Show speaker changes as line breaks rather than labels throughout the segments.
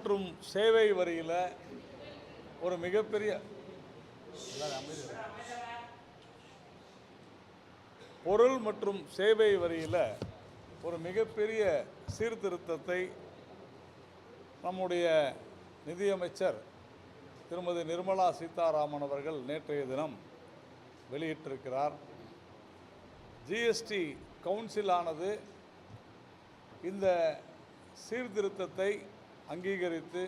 மற்றும் சேவை வரியில் ஒரு மிகப்பெரிய பொருள் மற்றும் சேவை வரியில் ஒரு மிகப்பெரிய சீர்திருத்தத்தை நம்முடைய நிதியமைச்சர் திருமதி நிர்மலா சீதாராமன் அவர்கள் நேற்றைய தினம் வெளியிட்டிருக்கிறார். ஜிஎஸ்டி கவுன்சிலானது இந்த சீர்திருத்தத்தை அங்கீகரித்து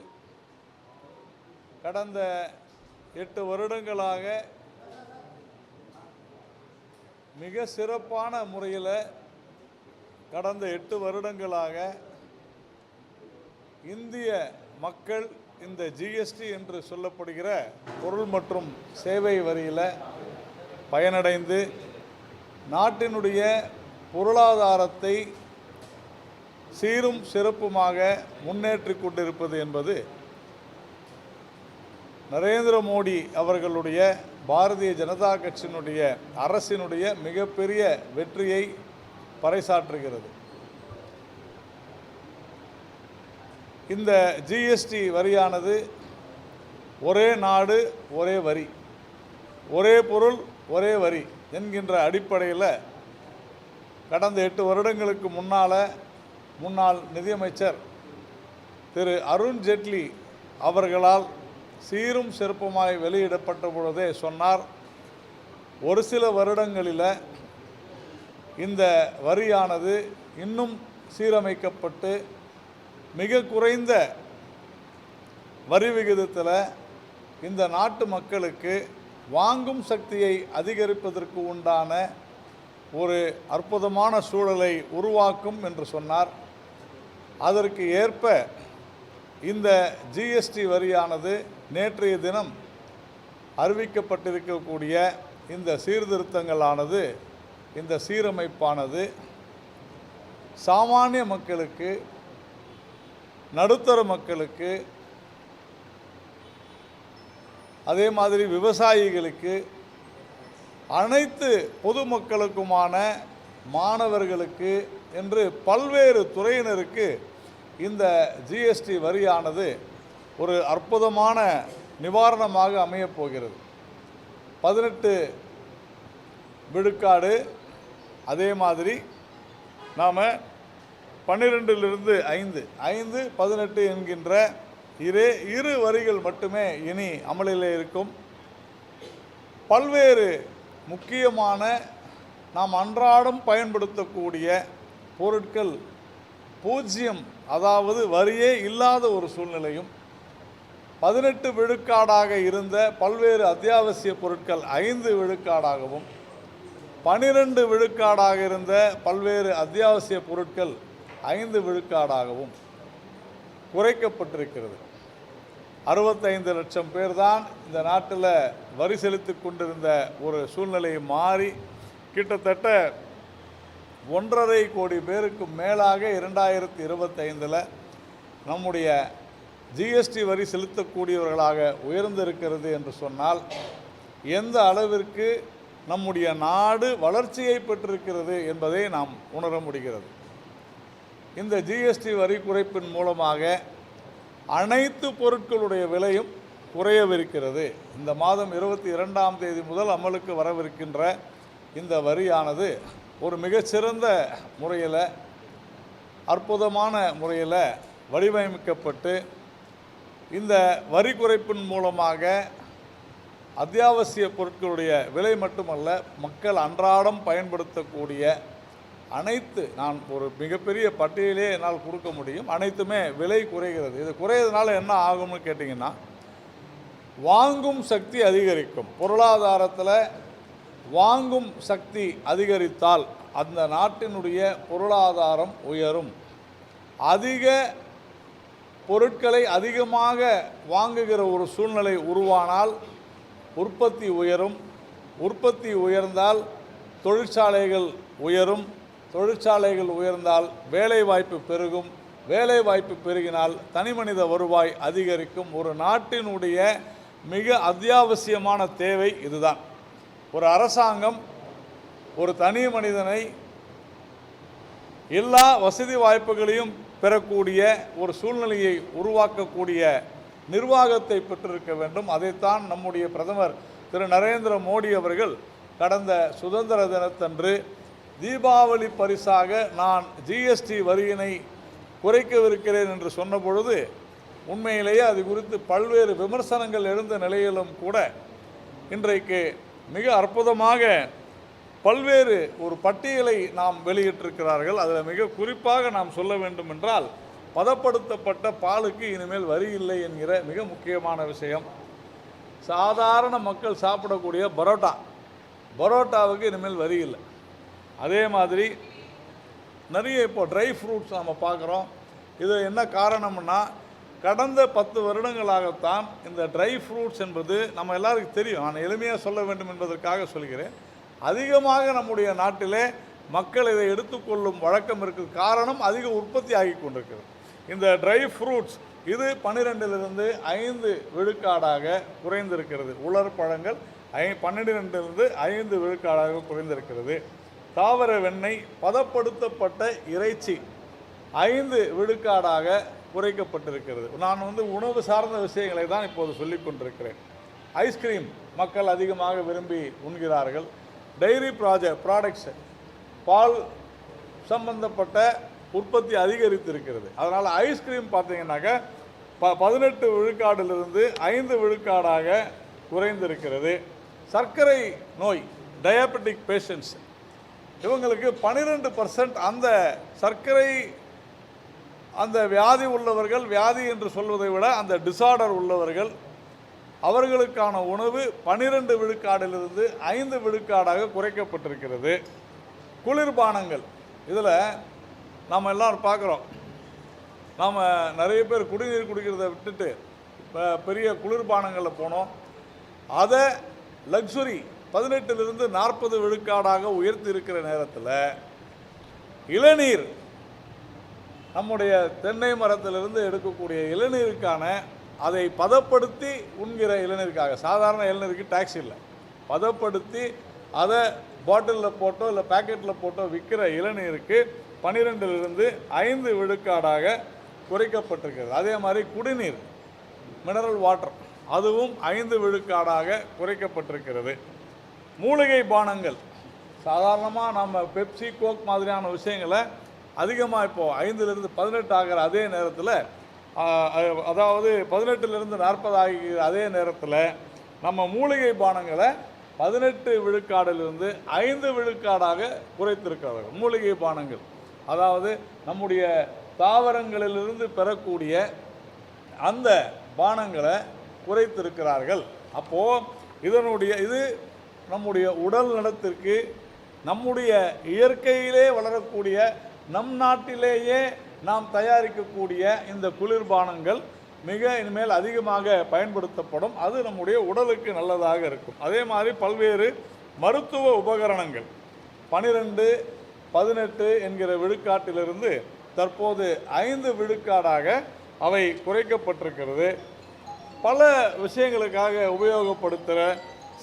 கடந்த 8 வருடங்களாக மிக சிறப்பான முறையில் கடந்த 8 வருடங்களாக இந்திய மக்கள் இந்த ஜிஎஸ்டி என்று சொல்லப்படுகிற பொருள் மற்றும் சேவை வரியில் பயனடைந்து நாட்டினுடைய பொருளாதாரத்தை சீரும் சிறப்புமாக முன்னேற்றி கொண்டிருப்பது என்பது நரேந்திர மோடி அவர்களுடைய பாரதிய ஜனதா கட்சியினுடைய அரசினுடைய மிகப்பெரிய வெற்றியை பறைசாற்றுகிறது. இந்த ஜிஎஸ்டி வரியானது ஒரே நாடு ஒரே வரி, ஒரே பொருள் ஒரே வரி என்கின்ற அடிப்படையில் கடந்த 8 வருடங்களுக்கு முன்னாள் நிதியமைச்சர் திரு அருண் ஜேட்லி அவர்களால் சீரும் சிறப்புமாய் வெளியிடப்பட்ட பொழுதே சொன்னார், ஒரு சில வருடங்களில் இந்த வரியானது இன்னும் சீரமைக்கப்பட்டு மிக குறைந்த வரி விகிதத்தில் இந்த நாட்டு மக்களுக்கு வாங்கும் சக்தியை அதிகரிப்பதற்கு உண்டான ஒரு அற்புதமான சூழலை உருவாக்கும் என்று சொன்னார். அதற்கு ஏற்ப இந்த ஜிஎஸ்டி வரியானது நேற்றைய தினம் அறிவிக்கப்பட்டிருக்கக்கூடிய இந்த சீர்திருத்தங்களானது, இந்த சீரமைப்பானது சாமானிய மக்களுக்கு, நடுத்தர மக்களுக்கு, அதே மாதிரி விவசாயிகளுக்கு, அனைத்து பொதுமக்களுக்குமான, மாணவர்களுக்கு என்று பல்வேறு துறையினருக்கு இந்த ஜிஎஸ்டி வரியானது ஒரு அற்புதமான நிவாரணமாக அமையப் போகிறது. 18 விழுக்காடு, அதே மாதிரி நாம் 12லிருந்து 5, 18 என்கின்ற இரு வரிகள் மட்டுமே இனி அமலில் இருக்கும். பல்வேறு முக்கியமான நாம் அன்றாடம் பயன்படுத்தக்கூடிய பொருட்கள் 0, அதாவது வரியே இல்லாத ஒரு சூழ்நிலையும், 18 விழுக்காடாக இருந்த பல்வேறு அத்தியாவசிய பொருட்கள் 5 விழுக்காடாகவும், 12 விழுக்காடாக இருந்த பல்வேறு அத்தியாவசிய பொருட்கள் 5 விழுக்காடாகவும் குறைக்கப்பட்டிருக்கிறது. 65 லட்சம் பேர் தான் இந்த நாட்டில் வரி செலுத்தி கொண்டிருந்த ஒரு சூழ்நிலையை மாறி கிட்டத்தட்ட 1.5 கோடி பேருக்கு மேலாக 2025 நம்முடைய ஜிஎஸ்டி வரி செலுத்தக்கூடியவர்களாக உயர்ந்திருக்கிறது என்று சொன்னால் எந்த அளவிற்கு நம்முடைய நாடு வளர்ச்சியை பெற்றிருக்கிறது என்பதை நாம் உணர முடிகிறது. இந்த ஜிஎஸ்டி வரி குறைப்பின் மூலமாக அனைத்து பொருட்களுடைய விலையும் குறையவிருக்கிறது. இந்த மாதம் 22ஆம் தேதி முதல் அமலுக்கு வரவிருக்கின்ற இந்த வரியானது ஒரு மிகச்சிறந்த முறையில், அற்புதமான முறையில் வடிவமைக்கப்பட்டு இந்த வரி குறைப்பின் மூலமாக அத்தியாவசிய பொருட்களுடைய விலை மட்டுமல்ல, மக்கள் அன்றாடம் பயன்படுத்தக்கூடிய அனைத்து, நான் ஒரு மிகப்பெரிய பட்டியலே என்னால் கொடுக்க முடியும், அனைத்துமே விலை குறைகிறது. இது குறையிறதுனால என்ன ஆகும்னு கேட்டிங்கன்னா, வாங்கும் சக்தி அதிகரிக்கும். பொருளாதாரத்தில் வாங்கும் சக்தி அதிகரித்தால் அந்த நாட்டினுடைய பொருளாதாரம் உயரும். அதிக பொருட்களை அதிகமாக வாங்குகிற ஒரு சூழ்நிலை உருவானால் உற்பத்தி உயரும். உற்பத்தி உயர்ந்தால் தொழிற்சாலைகள் உயரும். தொழிற்சாலைகள் உயர்ந்தால் வேலைவாய்ப்பு பெருகும். வேலைவாய்ப்பு பெருகினால் தனிமனித வருவாய் அதிகரிக்கும். ஒரு நாட்டினுடைய மிக அத்தியாவசியமான தேவை இதுதான். ஒரு அரசாங்கம் ஒரு தனி மனிதனை எல்லா வசதி வாய்ப்புகளையும் பெறக்கூடிய ஒரு சூழ்நிலையை உருவாக்கக்கூடிய நிர்வாகத்தை பெற்றிருக்க வேண்டும். அதைத்தான் நம்முடைய பிரதமர் திரு நரேந்திர மோடி அவர்கள் கடந்த சுதந்திர தினத்தன்று தீபாவளி பரிசாக நான் ஜிஎஸ்டி வரியினை குறைக்கவிருக்கிறேன் என்று சொன்ன பொழுது உண்மையிலேயே அது குறித்து பல்வேறு விமர்சனங்கள் எழுந்த நிலையிலும் கூட இன்றைக்கு மிக அற்புதமாக பல்வேறு ஒரு பட்டியலை நாம் வெளியிட்டிருக்கிறார்கள். அதில் மிக குறிப்பாக நாம் சொல்ல வேண்டும் என்றால் பதப்படுத்தப்பட்ட பாலுக்கு இனிமேல் வரி இல்லை என்கிற மிக முக்கியமான விஷயம். சாதாரண மக்கள் சாப்பிடக்கூடிய பரோட்டாவுக்கு இனிமேல் வரி இல்லை. அதே மாதிரி நிறைய இப்போ ட்ரை ஃப்ரூட்ஸ் நம்ம பார்க்குறோம். இது என்ன காரணம்னா கடந்த 10 வருடங்களாகத்தான் இந்த ட்ரை ஃப்ரூட்ஸ் என்பது நம்ம எல்லாருக்கும் தெரியும். நான் எளிமையாக சொல்ல வேண்டும் என்பதற்காக சொல்கிறேன். அதிகமாக நம்முடைய நாட்டிலே மக்கள் இதை எடுத்துக்கொள்ளும் வழக்கம் இருக்குது. காரணம் அதிக உற்பத்தி ஆகி கொண்டிருக்கிறது. இந்த ட்ரை ஃப்ரூட்ஸ் இது 12லிருந்து 5 விழுக்காடாக குறைந்திருக்கிறது. உலர் பழங்கள் 12லிருந்து 5 விழுக்காடாக குறைந்திருக்கிறது. தாவர வெண்ணெய், பதப்படுத்தப்பட்ட இறைச்சி 5 விழுக்காடாக குறைக்கப்பட்டிருக்கிறது. நான் உணவு சார்ந்த விஷயங்களை தான் இப்போது சொல்லிக் கொண்டிருக்கிறேன். ஐஸ்கிரீம் மக்கள் அதிகமாக விரும்பி உண்கிறார்கள். டைரி ப்ராடக்ட்ஸ், பால் சம்பந்தப்பட்ட உற்பத்தி அதிகரித்திருக்கிறது. அதனால் ஐஸ்கிரீம் பார்த்தீங்கன்னாக்க 18 விழுக்காடிலிருந்து 5 விழுக்காடாக குறைந்திருக்கிறது. சர்க்கரை நோய், டயபெட்டிக் பேஷண்ட்ஸ், இவங்களுக்கு 12% அந்த சர்க்கரை அந்த வியாதி உள்ளவர்கள், வியாதி என்று சொல்வதை விட அந்த டிசார்டர் உள்ளவர்கள், அவர்களுக்கான உணவு 12 விழுக்காடிலிருந்து 5 விழுக்காடாக குறைக்கப்பட்டிருக்கிறது. குளிர்பானங்கள், இதில் நாம் எல்லோரும் பார்க்குறோம். நாம் நிறைய பேர் குடிநீர் குடிக்கிறத விட்டுட்டு பெரிய குளிர்பானங்களில் போனோம். அதை லக்ஸுரி 18லிருந்து 40 விழுக்காடாக உயர்த்தி இருக்கிற நேரத்தில் இளநீர், நம்முடைய தென்னை மரத்திலிருந்து எடுக்கக்கூடிய இளநீருக்கான அதை பதப்படுத்தி உண்கிற இளநீருக்காக, சாதாரண இளநீருக்கு டேக்ஸ் இல்லை, பதப்படுத்தி அதை பாட்டிலில் போட்டோ இல்லை பேக்கெட்டில் போட்டோ விற்கிற இளநீருக்கு 12லிருந்து 5 விழுக்காடாக குறைக்கப்பட்டிருக்கிறது. அதே மாதிரி குடிநீர், மினரல் வாட்டர், அதுவும் 5 விழுக்காடாக குறைக்கப்பட்டிருக்கிறது. மூலிகை பானங்கள், சாதாரணமாக நம்ம பெப்சி, கோக் மாதிரியான விஷயங்களை அதிகமாக இப்போது 5லிருந்து 18 ஆகிற அதே நேரத்தில், அதாவது 18லிருந்து 40 ஆகிற அதே நேரத்தில் நம்ம மூலிகை பானங்களை 18 விழுக்காடிலிருந்து 5 விழுக்காடாக குறைத்திருக்கிறார்கள். மூலிகை பானங்கள், அதாவது நம்முடைய தாவரங்களிலிருந்து பெறக்கூடிய அந்த பானங்களை குறைத்திருக்கிறார்கள். அப்போது இது நம்முடைய உடல் நலத்திற்கு, நம்முடைய இயற்கையிலே வளரக்கூடிய, நம் நாட்டிலேயே நாம் தயாரிக்கக்கூடிய இந்த குளிர்பானங்கள் இனிமேல் அதிகமாக பயன்படுத்தப்படும். அது நம்முடைய உடலுக்கு நல்லதாக இருக்கும். அதே மாதிரி பல்வேறு மருத்துவ உபகரணங்கள் 12, 18 என்கிற விழுக்காட்டிலிருந்து தற்போது 5 விழுக்காடாக அவை குறைக்கப்பட்டிருக்கிறது. பல விஷயங்களுக்காக உபயோகப்படுத்துகிற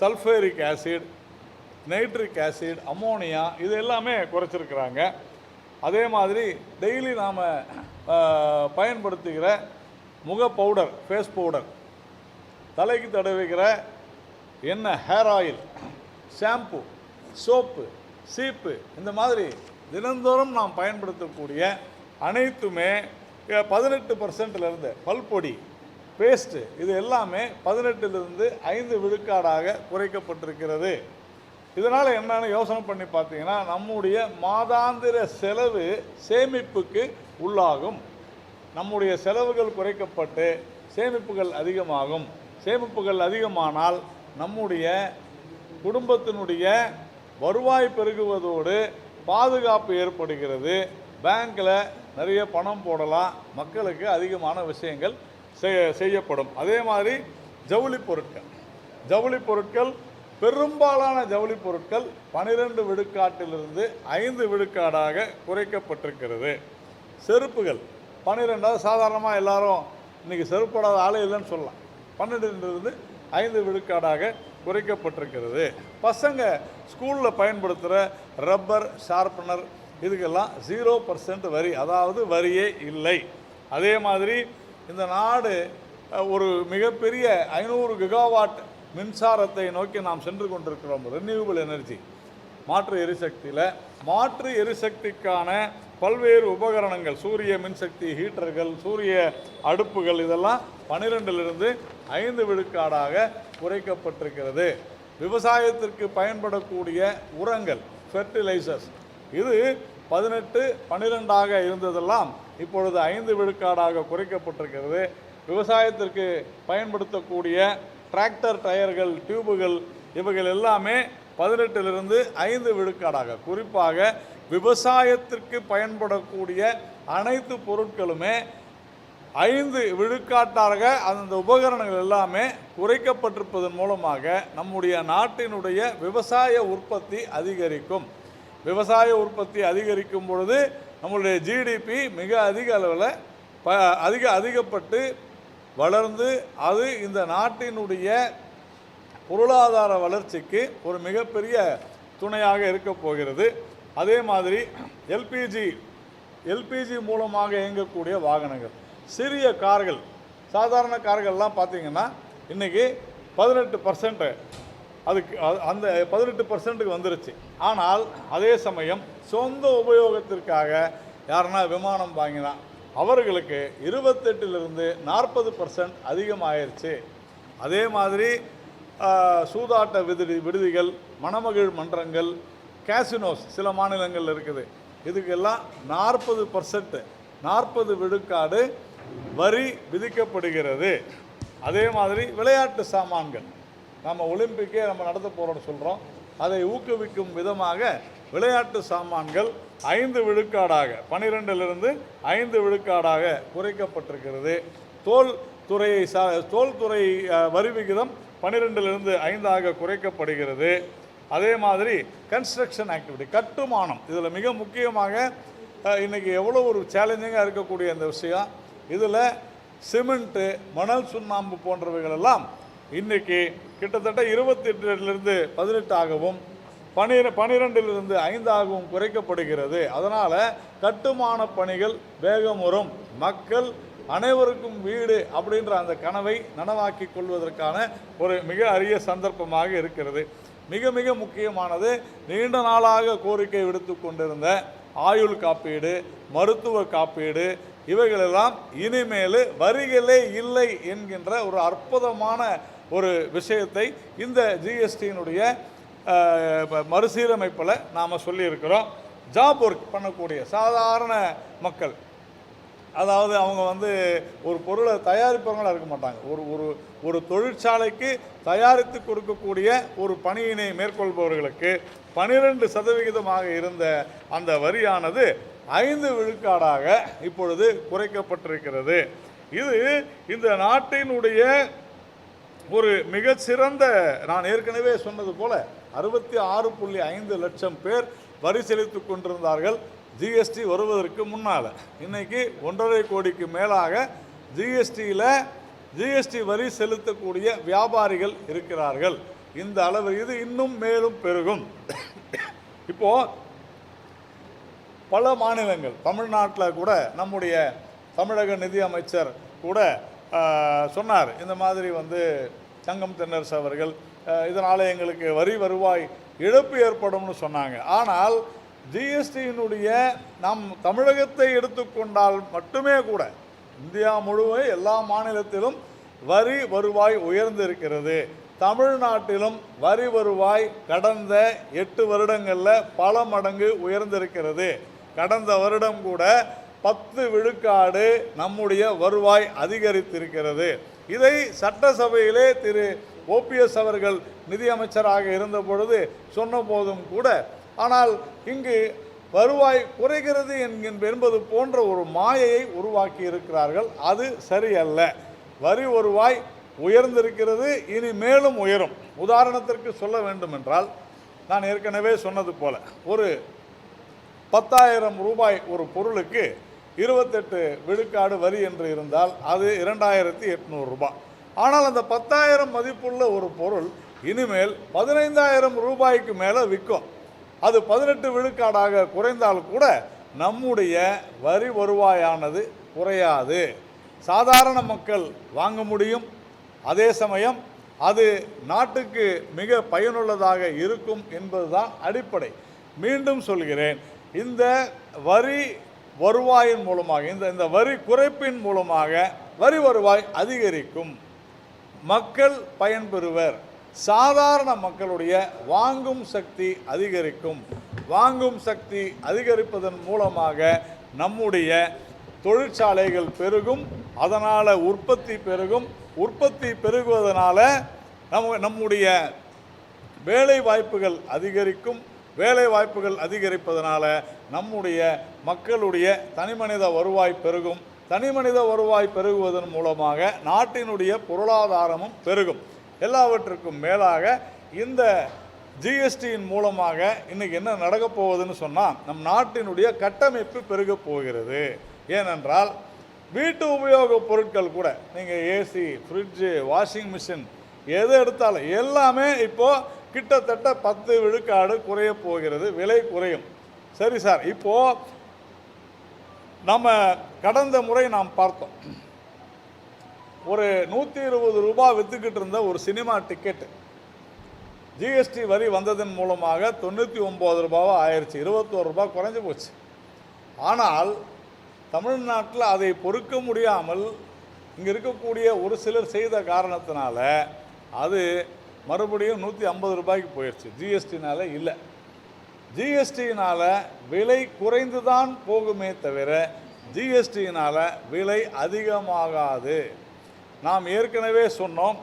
sulphuric acid, nitric acid, ammonia, இது எல்லாமே குறைச்சிருக்கிறாங்க. அதே மாதிரி டெய்லி நாம் பயன்படுத்துகிற முக பவுடர், ஃபேஸ் பவுடர், தலைக்கு தடவிக்கிற எண்ணெய், ஹேர் ஆயில், ஷாம்பு, சோப்பு, சீப்பு, இந்த மாதிரி தினந்தோறும் நாம் பயன்படுத்தக்கூடிய அனைத்துமே 18%லேருந்து, பல்பொடி, பேஸ்ட்டு, இது எல்லாமே 18லிருந்து 5 விழுக்காடாக குறைக்கப்பட்டிருக்கிறது. இதனால் என்னென்னு யோசனை பண்ணி பார்த்தீங்கன்னா, நம்முடைய மாதாந்திர செலவு சேமிப்புக்கு உள்ளாகும். நம்முடைய செலவுகள் குறைக்கப்பட்டு சேமிப்புகள் அதிகமாகும். சேமிப்புகள் அதிகமானால் நம்முடைய குடும்பத்தினுடைய வருவாய் பெருகுவதோடு பாதுகாப்பு ஏற்படுகிறது. பேங்க்கில் நிறைய பணம் போடலாம், மக்களுக்கு அதிகமான விஷயங்கள் செய்யப்படும். அதே மாதிரி ஜவுளி பொருட்கள், பெரும்பாலான ஜவுளி பொருட்கள் 12 விழுக்காட்டிலிருந்து 5 விழுக்காடாக குறைக்கப்பட்டிருக்கிறது. செருப்புகள் 12, சாதாரணமாக எல்லாரும் இன்றைக்கி செருப்போடாத ஆளே இல்லைன்னு சொல்லலாம். 12லிருந்து 5 விழுக்காடாக குறைக்கப்பட்டிருக்கிறது. பசங்க ஸ்கூலில் பயன்படுத்துகிற ரப்பர், ஷார்ப்னர், இதுக்கெல்லாம் 0% வரி, அதாவது வரியே இல்லை. அதே மாதிரி இந்த நாடு ஒரு மிகப்பெரிய 500 கிகாவாட் மின்சாரத்தை நோக்கி நாம் சென்று கொண்டிருக்கிறோம். ரெனியூவபிள் எனர்ஜி, மாற்று எரிசக்தியில். மாற்று எரிசக்திக்கான பல்வேறு உபகரணங்கள், சூரிய மின்சக்தி ஹீட்டர்கள், சூரிய அடுப்புகள், இதெல்லாம் 12லிருந்து 5 விழுக்காடாக குறைக்கப்பட்டிருக்கிறது. விவசாயத்திற்கு பயன்படக்கூடிய உரங்கள், ஃபெர்டிலைசர்ஸ், இது 18, 12ஆக இருந்ததெல்லாம் இப்பொழுது 5 விழுக்காடாக குறைக்கப்பட்டிருக்கிறது. விவசாயத்திற்கு பயன்படுத்தக்கூடிய டிராக்டர் டயர்கள், டியூபுகள், இவைகள் எல்லாமே 18லிருந்து 5 விழுக்காடாக, குறிப்பாக விவசாயத்திற்கு பயன்படக்கூடிய அனைத்து பொருட்களுமே 5 விழுக்காட்டாக அந்த உபகரணங்கள் எல்லாமே குறைக்கப்பட்டிருப்பதன் மூலமாக நம்முடைய நாட்டினுடைய விவசாய உற்பத்தி அதிகரிக்கும். விவசாய உற்பத்தி அதிகரிக்கும் பொழுது நம்மளுடைய ஜிடிபி மிக அதிக அளவில் அதிகப்பட்டு வளர்ந்து அது இந்த நாட்டினுடைய பொருளாதார வளர்ச்சிக்கு ஒரு மிகப்பெரிய துணையாக இருக்க போகிறது. அதே மாதிரி எல்பிஜி மூலமாக இயங்கக்கூடிய வாகனங்கள், சிறிய கார்கள், சாதாரண கார்கள்லாம் பார்த்திங்கன்னா இன்றைக்கி 18% அதுக்கு அந்த 18%க்கு வந்துருச்சு. ஆனால் அதே சமயம் சொந்த உபயோகத்திற்காக யாருன்னா விமானம் வாங்கினா அவர்களுக்கு 28லிருந்து 40% அதிகமாயிருச்சு. அதே மாதிரி சூதாட்ட விடுதிகள், மணமகிழ் மன்றங்கள், கேசினோஸ் சில மாநிலங்கள் இருக்குது. இதுக்கெல்லாம் 40% விழுக்காடு வரி விதிக்கப்படுகிறது. அதே மாதிரி விளையாட்டு சாமான்கள், நம்ம ஒலிம்பிக்கே நம்ம நடத்த போகிறோம்னு சொல்கிறோம், அதை ஊக்குவிக்கும் விதமாக விளையாட்டு சாமான்கள் 5 விழுக்காடாக 12லிருந்து 5 விழுக்காடாக குறைக்கப்பட்டிருக்கிறது. தோல்துறை வரி விகிதம் 12லிருந்து 5ஆக குறைக்கப்படுகிறது. அதே மாதிரி கன்ஸ்ட்ரக்ஷன் ஆக்டிவிட்டி, கட்டுமானம், இதில் மிக முக்கியமாக இன்றைக்கி எவ்வளோ ஒரு சேலஞ்சிங்காக இருக்கக்கூடிய இந்த விஷயம், இதில் சிமெண்ட்டு, மணல் சுண்ணாம்பு போன்றவைகளெல்லாம் இன்றைக்கி கிட்டத்தட்ட 28லிருந்து 18ஆகவும் 12லிருந்து 5ஆகவும் குறைக்கப்படுகிறது. அதனால் கட்டுமான பணிகள் வேகமுறும், மக்கள் அனைவருக்கும் வீடு அப்படின்ற அந்த கனவை நனவாக்கி கொள்வதற்கான ஒரு மிக அரிய சந்தர்ப்பமாக இருக்கிறது. மிக மிக முக்கியமானது, நீண்ட நாளாக கோரிக்கை விடுத்து கொண்டிருந்த ஆயுள் காப்பீடு, மருத்துவ காப்பீடு, இவைகளெல்லாம் இனிமேல் வரிகளே இல்லை என்கின்ற ஒரு அற்புதமான ஒரு விஷயத்தை இந்த ஜிஎஸ்டியினுடைய மறுசீரமைப்பில் நாம் சொல்லியிருக்கிறோம். ஜாப் ஒர்க் பண்ணக்கூடிய சாதாரண மக்கள், அதாவது அவங்க ஒரு பொருளை தயாரிப்பவங்களாக இருக்க மாட்டாங்க, ஒரு தொழிற்சாலைக்கு தயாரித்து கொடுக்கக்கூடிய ஒரு பணியினை மேற்கொள்பவர்களுக்கு 12% இருந்த அந்த வரியானது 5 விழுக்காடாக இப்பொழுது குறைக்கப்பட்டிருக்கிறது. இது இந்த நாட்டினுடைய ஒரு மிகச்சிறந்த, நான் ஏற்கனவே சொன்னது போல 66.5 லட்சம் பேர் வரி செலுத்தி கொண்டிருந்தார்கள் ஜிஎஸ்டி வருவதற்கு முன்னால். இன்றைக்கி 1.5 கோடிக்கு மேலாக ஜிஎஸ்டி வரி செலுத்தக்கூடிய வியாபாரிகள் இருக்கிறார்கள். இந்த அளவு இது இன்னும் மேலும் பெருகும். இப்போது பல மாநிலங்கள், தமிழ்நாட்டில் கூட நம்முடைய தமிழக நிதி அமைச்சர் கூட சொன்னார், இந்த மாதிரி தங்கம் தென்னரசு அவர்கள், இதனால் எங்களுக்கு வரி வருவாய் இழப்பு ஏற்படும்னு சொன்னாங்க. ஆனால் ஜிஎஸ்டியினுடைய நம் தமிழகத்தை எடுத்துக்கொண்டால் மட்டுமே கூட இந்தியா முழுவதும் எல்லா மாநிலத்திலும் வரி வருவாய் உயர்ந்திருக்கிறது. தமிழ்நாட்டிலும் வரி வருவாய் கடந்த 8 வருடங்களில் பல மடங்கு உயர்ந்திருக்கிறது. கடந்த வருடம் கூட 10 விழுக்காடு நம்முடைய வருவாய் அதிகரித்திருக்கிறது. இதை சட்டசபையிலே திரு ஓபிஎஸ் அவர்கள் நிதியமைச்சராக இருந்த பொழுது சொன்ன போதும் கூட, ஆனால் இங்கு வருவாய் குறைகிறது என்பது போன்ற ஒரு மாயையை உருவாக்கி இருக்கிறார்கள். அது சரியல்ல. வரி வருவாய் உயர்ந்திருக்கிறது, இனி மேலும் உயரும். உதாரணத்திற்கு சொல்ல வேண்டும் என்றால், நான் ஏற்கனவே சொன்னது போல ஒரு 10,000 ரூபாய் ஒரு பொருளுக்கு 28 விழுக்காடு வரி என்று இருந்தால் அது 2,800 ரூபாய். ஆனால் அந்த 10,000 மதிப்புள்ள ஒரு பொருள் இனிமேல் 15,000 ரூபாய்க்கு மேலே விற்கும். அது 18 விழுக்காடாக குறைந்தால் கூட நம்முடைய வரி வருவாயானது குறையாது. சாதாரண மக்கள் வாங்க முடியும். அதே சமயம் அது நாட்டுக்கு மிக பயனுள்ளதாக இருக்கும் என்பதுதான் அடிப்படை. மீண்டும் சொல்கிறேன், இந்த வரி வருவாயின் மூலமாக, இந்த வரி குறைப்பின் மூலமாக வரி வருவாய் அதிகரிக்கும், மக்கள் பயன்பெறுவர், சாதாரண மக்களுடைய வாங்கும் சக்தி அதிகரிக்கும். வாங்கும் சக்தி அதிகரிப்பதன் மூலமாக நம்முடைய தொழிற்சாலைகள் பெருகும், அதனால் உற்பத்தி பெருகும். உற்பத்தி பெருகுவதனால நம்முடைய வேலை வாய்ப்புகள் அதிகரிக்கும். வேலை வாய்ப்புகள் அதிகரிப்பதனால நம்முடைய மக்களுடைய தனிமனித வருவாய் பெருகும். தனிமனித வருவாய் பெருகுவதன் மூலமாக நாட்டினுடைய பொருளாதாரமும் பெருகும். எல்லாவற்றுக்கும் மேலாக இந்த ஜிஎஸ்டியின் மூலமாக இன்றைக்கி என்ன நடக்கப் போகுதுன்னு சொன்னால், நம் நாட்டினுடைய கட்டமைப்பு பெருகப் போகிறது. ஏனென்றால் வீட்டு உபயோகப் பொருட்கள் கூட, நீங்கள் ஏசி, ஃப்ரிட்ஜு, வாஷிங் மிஷின் எது எடுத்தாலும் எல்லாமே இப்போது கிட்டத்தட்ட 10 விழுக்காடு குறைய போகிறது, விலை குறையும். சரி சார், இப்போது நம்ம கடந்த முறை நாம் பார்த்தோம், ஒரு 120 ரூபாய் விற்றுக்கிட்டு இருந்த ஒரு சினிமா டிக்கெட்டு ஜிஎஸ்டி வரி வந்ததன் மூலமாக 99 ரூபாவா ஆயிடுச்சு. 21 ரூபாய் குறைஞ்சி போச்சு. ஆனால் தமிழ்நாட்டில் அதை பொறுக்க முடியாமல் இங்கே இருக்கக்கூடிய ஒரு சிலர் செய்த காரணத்தினால அது மறுபடியும் 150 ரூபாய்க்கு போயிடுச்சு. ஜிஎஸ்டினால் இல்லை. ஜிஎஸ்டியினால் விலை குறைந்து தான் போகுமே தவிர ஜிஎஸ்டியினால் விலை அதிகமாகாது. நாம் ஏற்கனவே சொன்னோம்,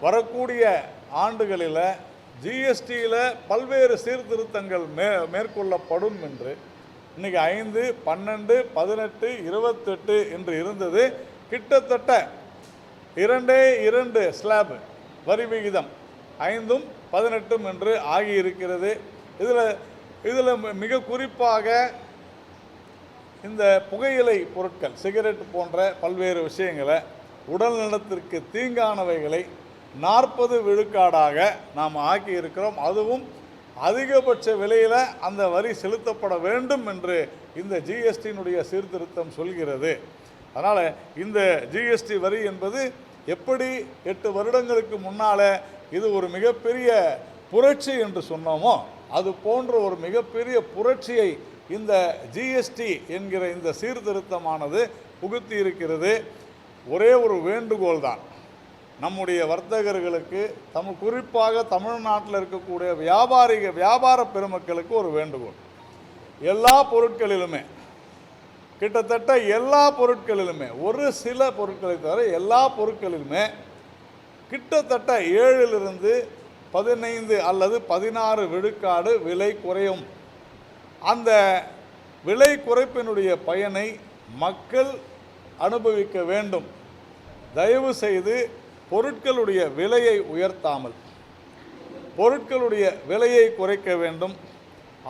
வரக்கூடிய ஆண்டுகளில் ஜிஎஸ்டியில் பல்வேறு சீர்திருத்தங்கள் மேற்கொள்ளப்படும் என்று. இன்றைக்கி 5, 12, 18, 28 என்று இருந்தது. கிட்டத்தட்ட 2 ஸ்லாப் வரி விகிதம் 5ம் 18ம் என்று ஆகியிருக்கிறது. இதில் மிக குறிப்பாக இந்த புகையிலை பொருட்கள், சிகரெட் போன்ற பல்வேறு விஷயங்களை, உடல் நலத்திற்கு தீங்கானவைகளை 40 விழுக்காடாக நாம் ஆக்கி இருக்கிறோம். அதுவும் அதிகபட்ச விலையில் அந்த வரி செலுத்தப்பட வேண்டும் என்று இந்த ஜிஎஸ்டியினுடைய சீர்திருத்தம் சொல்கிறது. அதனால் இந்த ஜிஎஸ்டி வரி என்பது எப்படி 8 வருடங்களுக்கு முன்னால் இது ஒரு மிகப்பெரிய புரட்சி என்று சொன்னோமோ, அது போன்ற ஒரு மிகப்பெரிய புரட்சியை இந்த ஜிஎஸ்டி என்கிற இந்த சீர்திருத்தமானது புகுத்தி இருக்கிறது. ஒரே ஒரு வேண்டுகோள் தான் நம்முடைய வர்த்தகர்களுக்கு, குறிப்பாக தமிழ்நாட்டில் இருக்கக்கூடிய வியாபார பெருமக்களுக்கு ஒரு வேண்டுகோள். எல்லா பொருட்களிலுமே, கிட்டத்தட்ட எல்லா பொருட்களிலுமே, ஒரு சில பொருட்களை தவிர எல்லா பொருட்களிலுமே கிட்டத்தட்ட 7 to 15 அல்லது 16 விழுக்காடு விலை குறையும். அந்த விலை குறைப்பினுடைய பயனை மக்கள் அனுபவிக்க வேண்டும். தயவு செய்து பொருட்களுடைய விலையை உயர்த்தாமல் பொருட்களுடைய விலையை குறைக்க வேண்டும்.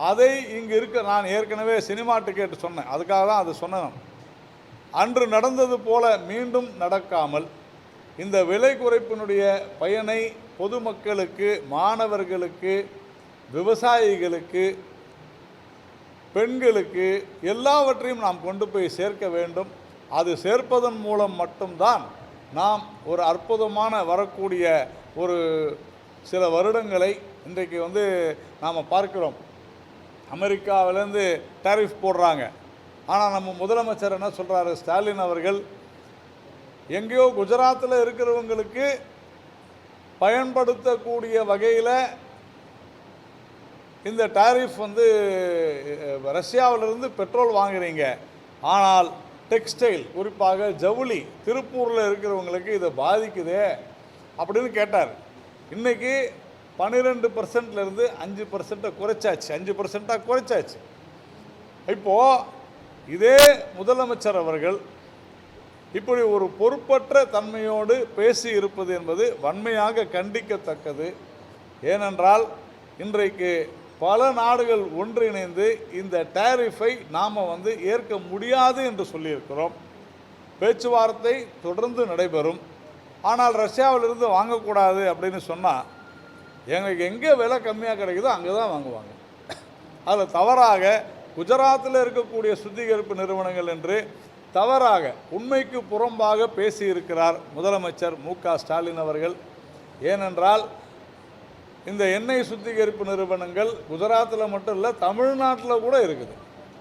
அதை இங்கு இருக்க, நான் ஏற்கனவே சினிமா டிக்கெட் சொன்னேன், அதுக்காக தான் அது சொன்னேன். அன்று நடந்தது போல மீண்டும் நடக்காமல் இந்த விலை குறைப்பினுடைய பயனை பொதுமக்களுக்கு, மாணவர்களுக்கு, விவசாயிகளுக்கு, பெண்களுக்கு எல்லாவற்றையும் நாம் கொண்டு போய் சேர்க்க வேண்டும். அது சேர்ப்பதன் மூலம் மட்டும்தான் நாம் ஒரு அற்புதமான வரக்கூடிய ஒரு சில வருடங்களை இன்றைக்கு நாம் பார்க்கிறோம். அமெரிக்காவிலேருந்து டாரிஃப் போடுறாங்க. ஆனால் நம்ம முதலமைச்சர் என்ன சொல்கிறாரு, ஸ்டாலின் அவர்கள், எங்கேயோ குஜராத்தில் இருக்கிறவங்களுக்கு பயன்படுத்தக்கூடிய வகையில் இந்த டாரிஃப் ரஷ்யாவிலிருந்து பெட்ரோல் வாங்குறீங்க, ஆனால் டெக்ஸ்டைல், குறிப்பாக ஜவுளி, திருப்பூரில் இருக்கிறவங்களுக்கு இதை பாதிக்குதே அப்படின்னு கேட்டார். இன்றைக்கி 12%லேருந்து 5% குறைச்சாச்சு, 5%ஆக குறைச்சாச்சு. இப்போது இதே முதலமைச்சர் அவர்கள் இப்படி ஒரு பொறுப்பற்ற தன்மையோடு பேசி இருப்பது என்பது வன்மையாக கண்டிக்கத்தக்கது. ஏனென்றால் இன்றைக்கு பல நாடுகள் ஒன்றிணைந்து இந்த டாரிஃபை நாம் ஏற்க முடியாது என்று சொல்லியிருக்கிறோம். பேச்சுவார்த்தை தொடர்ந்து நடைபெறும். ஆனால் ரஷ்யாவிலிருந்து வாங்கக்கூடாது அப்படின்னு சொன்னால், எங்களுக்கு எங்கே விலை கம்மியாக கிடைக்குதோ அங்கே தான் வாங்குவாங்க. அதில் தவறாக குஜராத்தில் இருக்கக்கூடிய சுத்திகரிப்பு நிறுவனங்கள் என்று தவறாக உண்மைக்கு புறம்பாக பேசியிருக்கிறார் முதலமைச்சர் மு.க.ஸ்டாலின் அவர்கள். ஏனென்றால் இந்த எண்ணெய் சுத்திகரிப்பு நிறுவனங்கள் குஜராத்தில் மட்டும் இல்லை, தமிழ்நாட்டில் கூட இருக்குது.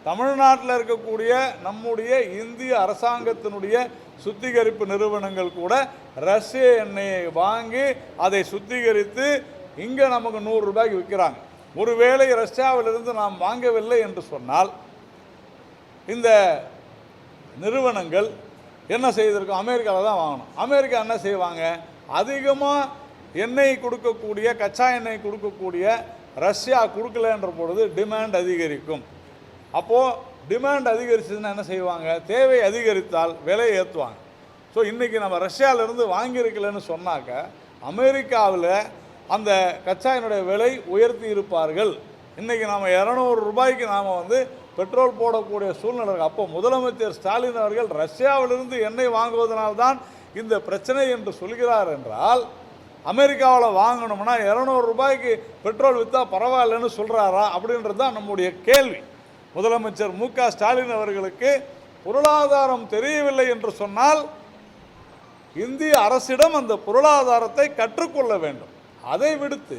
தமிழ்நாட்டில் இருக்கக்கூடிய நம்முடைய இந்திய அரசாங்கத்தினுடைய சுத்திகரிப்பு நிறுவனங்கள் கூட ரஷ்ய எண்ணெயை வாங்கி அதை சுத்திகரித்து இங்கே நமக்கு 100 ரூபாய்க்கு விற்கிறாங்க. ஒருவேளை ரஷ்யாவிலிருந்து நாம் வாங்கவில்லை என்று சொன்னால் இந்த நிறுவனங்கள் என்ன செய்திருக்கோம்? அமெரிக்காவில் தான் வாங்கணும். அமெரிக்கா என்ன செய்வாங்க? அதிகமாக எண்ணெய் கொடுக்கக்கூடிய, கச்சா எண்ணெய் கொடுக்கக்கூடிய ரஷ்யா கொடுக்கலன்ற பொழுது டிமாண்ட் அதிகரிக்கும். அப்போது டிமாண்ட் அதிகரிச்சதுன்னா என்ன செய்வாங்க? தேவை அதிகரித்தால் விலையை ஏற்றுவாங்க. ஸோ இன்றைக்கி நம்ம ரஷ்யாவிலேருந்து வாங்கியிருக்கலன்னு சொன்னாக்க அமெரிக்காவில் அந்த கச்சாயினுடைய விலை உயர்த்தி இருப்பார்கள். இன்றைக்கி நாம் 200 ரூபாய்க்கு நாம் பெட்ரோல் போடக்கூடிய சூழ்நிலை இருக்குது. அப்போ முதலமைச்சர் ஸ்டாலின் அவர்கள் ரஷ்யாவிலிருந்து எண்ணெய் வாங்குவதனால்தான் இந்த பிரச்சனை என்று சொல்கிறார் என்றால், அமெரிக்காவில் வாங்கணும்னா 200 ரூபாய்க்கு பெட்ரோல் விற்றா பரவாயில்லைன்னு சொல்கிறாரா அப்படின்றது தான் நம்முடைய கேள்வி. முதலமைச்சர் மு.க.ஸ்டாலின் அவர்களுக்கு பொருளாதாரம் தெரியவில்லை என்று சொன்னால் இந்திய அரசிடம் அந்த பொருளாதாரத்தை கற்றுக்கொள்ள வேண்டும். அதை விடுத்து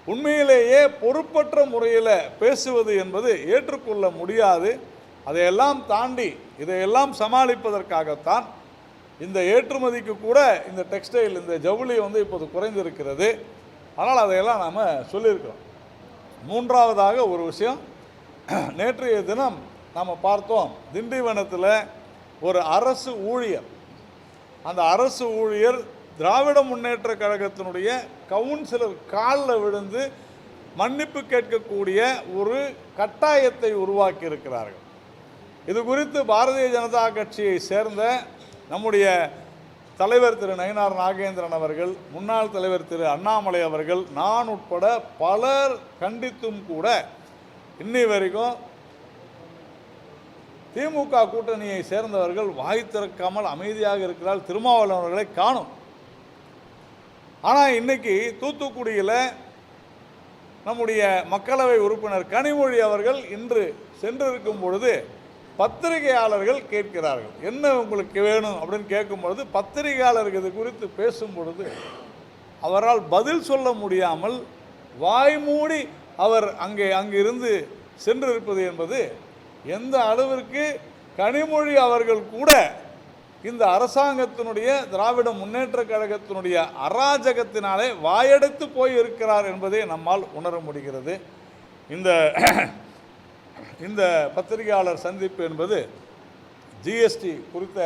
உண்மையிலேயே பொறுப்பற்ற முறையில் பேசுவது என்பது ஏற்றுக்கொள்ள முடியாது. அதையெல்லாம் தாண்டி இதையெல்லாம் சமாளிப்பதற்காகத்தான் இந்த ஏற்றுமதிக்கு கூட இந்த டெக்ஸ்டைல், இந்த ஜவுளி இப்போது குறைந்திருக்கிறது. ஆனால் அதையெல்லாம் நாம் சொல்லியிருக்கிறோம். மூன்றாவதாக ஒரு விஷயம், நேற்றைய தினம் நாம் பார்த்தோம், திண்டிவனத்தில் ஒரு அரசு ஊழியர், அந்த அரசு ஊழியர் திராவிட முன்னேற்ற கழகத்தினுடைய கவுன்சிலர் காலில் விழுந்து மன்னிப்பு கேட்கக்கூடிய ஒரு கட்டாயத்தை உருவாக்கி இருக்கிறார்கள். இது குறித்து பாரதிய ஜனதா கட்சியை சேர்ந்த நம்முடைய தலைவர் திரு நயினார் நாகேந்திரன் அவர்கள், முன்னாள் தலைவர் திரு அண்ணாமலை அவர்கள், நான் உட்பட பலர் கண்டித்தும் கூட இன்னி வரைக்கும் திமுக கூட்டணியை சேர்ந்தவர்கள் வாய் திறக்காமல் அமைதியாக இருக்கிறார். திருமாவளவன் அவர்களை காணும். ஆனால் இன்னைக்கு தூத்துக்குடியில் நம்முடைய மக்களவை உறுப்பினர் கனிமொழி அவர்கள் இன்று சென்றிருக்கும் பொழுது பத்திரிகையாளர்கள் கேட்கிறார்கள், என்ன உங்களுக்கு வேணும் அப்படின்னு கேட்கும் பொழுது, பத்திரிகையாளர்கள் இது குறித்து பேசும் பொழுது அவரால் பதில் சொல்ல முடியாமல் வாய்மூடி அவர் அங்கிருந்து சென்றிருப்பது என்பது எந்த அளவிற்கு கனிமொழி அவர்கள் கூட இந்த அரசாங்கத்தினுடைய திராவிட முன்னேற்ற கழகத்தினுடைய அராஜகத்தினாலே வாயெடுத்து போய் இருக்கிறார் என்பதை நம்மால் உணர முடிகிறது. இந்த பத்திரிகையாளர் சந்திப்பு என்பது ஜிஎஸ்டி குறித்த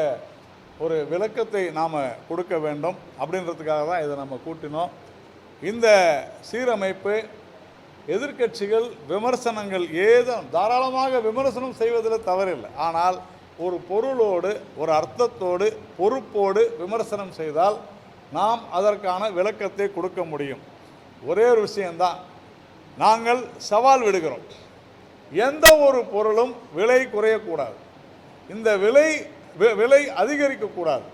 ஒரு விளக்கத்தை நாம் கொடுக்க வேண்டும் அப்படின்றதுக்காக தான் இதை நம்ம கூட்டினோம். இந்த சீரமைப்பு எதிர்க்கட்சிகள் விமர்சனங்கள் தாராளமாக விமர்சனம் செய்வதில் தவறில்லை. ஆனால் ஒரு பொருளோடு, ஒரு அர்த்தத்தோடு, பொறுப்போடு விமர்சனம் செய்தால் நாம் அதற்கான விளக்கத்தை கொடுக்க முடியும். ஒரே ஒரு விஷயந்தான், நாங்கள் சவால் விடுகிறோம், எந்த ஒரு பொருளும் விலை குறையக்கூடாது, இந்த விலை அதிகரிக்கக்கூடாது,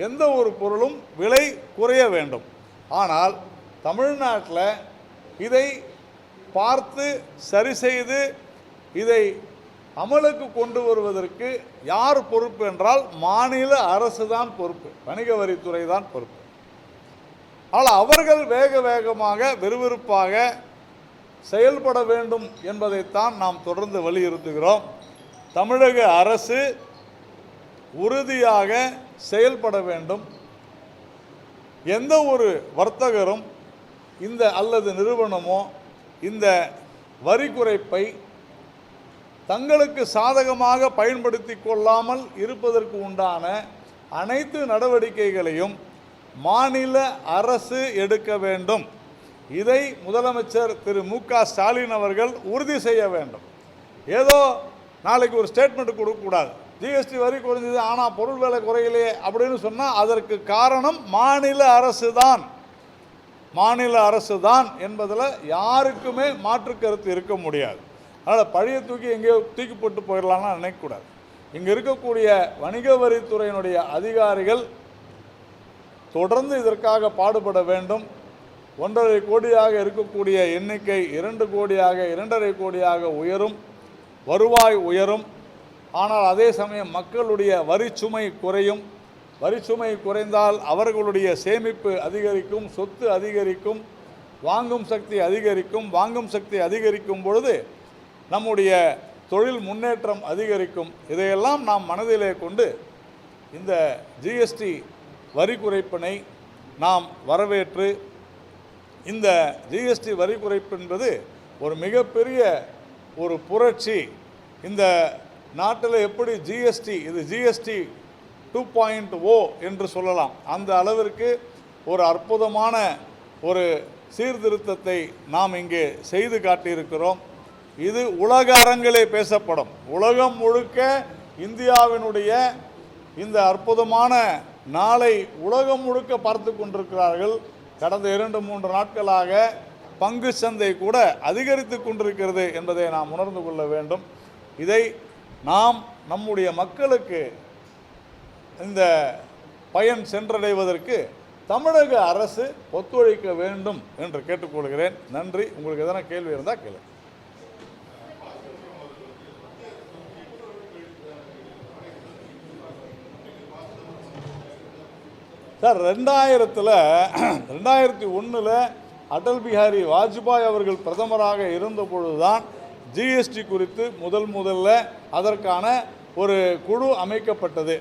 எந்த ஒரு பொருளும் விலை குறைய வேண்டும். ஆனால் தமிழ்நாட்டில் இதை பார்த்து சரி செய்து இதை அமலுக்கு கொண்டு வருவதற்கு யார் பொறுப்பு என்றால் மாநில அரசு தான் பொறுப்பு, வணிக வரித்துறை தான் பொறுப்பு. ஆனால் அவர்கள் வேகமாக விறுவிறுப்பாக செயல்பட வேண்டும் என்பதைத்தான் நாம் தொடர்ந்து வலியுறுத்துகிறோம். தமிழக அரசு உறுதியாக செயல்பட வேண்டும். எந்த ஒரு வர்த்தகரும் அல்லது நிறுவனமோ இந்த வரி குறைப்பை தங்களுக்கு சாதகமாக பயன்படுத்தி கொள்ளாமல் இருப்பதற்கு உண்டான அனைத்து நடவடிக்கைகளையும் மாநில அரசு எடுக்க வேண்டும். இதை முதலமைச்சர் திரு மு.க.ஸ்டாலின் அவர்கள் உறுதி செய்ய வேண்டும். ஏதோ நாளைக்கு ஒரு ஸ்டேட்மெண்ட் கொடுக்கக்கூடாது, ஜிஎஸ்டி வரி குறைஞ்சது ஆனால் பொருள் விலை குறையிலே அப்படின்னு சொன்னால் அதற்கு காரணம் மாநில அரசு தான் என்பதில் யாருக்குமே மாற்று கருத்து இருக்க முடியாது. அதனால் பழைய தூக்கி எங்கேயோ தூக்கி போட்டு போயிடலாம்னா நினைக்கக்கூடாது. இங்கே இருக்கக்கூடிய வணிக வரித்துறையினுடைய அதிகாரிகள் தொடர்ந்து இதற்காக பாடுபட வேண்டும். 1.5 கோடியாக இருக்கக்கூடிய எண்ணிக்கை 2 கோடியாக 2.5 கோடியாக உயரும், வருவாய் உயரும். ஆனால் அதே சமயம் மக்களுடைய வரிச்சுமை குறையும். வரிச்சுமை குறைந்தால் அவர்களுடைய சேமிப்பு அதிகரிக்கும், சொத்து அதிகரிக்கும், வாங்கும் சக்தி அதிகரிக்கும். வாங்கும் சக்தி அதிகரிக்கும் பொழுது நம்முடைய தொழில் முன்னேற்றம் அதிகரிக்கும். இதையெல்லாம் நாம் மனதிலே கொண்டு இந்த ஜிஎஸ்டி வரி குறைப்பினை நாம் வரவேற்று, இந்த ஜிஎஸ்டி வரி குறைப்பு என்பது ஒரு மிகப்பெரிய ஒரு புரட்சி. இந்த நாட்டில் எப்படி ஜிஎஸ்டி, இது ஜிஎஸ்டி 2.0 என்று சொல்லலாம், அந்த அளவிற்கு ஒரு அற்புதமான ஒரு சீர்திருத்தத்தை நாம் இங்கே செய்து காட்டியிருக்கிறோம். இது உலக அரங்கிலே பேசப்படும். உலகம் முழுக்க இந்தியாவினுடைய இந்த அற்புதமான நாளை உலகம் முழுக்க பார்த்து கொண்டிருக்கிறார்கள். கடந்த 2-3 நாட்களாக பங்கு சந்தை கூட அதிகரித்து கொண்டிருக்கிறது என்பதை நாம் உணர்ந்து கொள்ள வேண்டும். இதை நாம் நம்முடைய மக்களுக்கு இந்த பயன் சென்றடைவதற்கு தமிழக அரசு ஒத்துழைக்க வேண்டும் என்று கேட்டுக்கொள்கிறேன். நன்றி. உங்களுக்கு எதனா கேள்வி இருந்தால் கேளு. சார், 2001 அடல் பிஹாரி வாஜ்பாய் அவர்கள் பிரதமராக இருந்த பொழுதுதான் ஜிஎஸ்டி குறித்து முதல்ல அதற்கான ஒரு குழு அமைக்கப்பட்டது.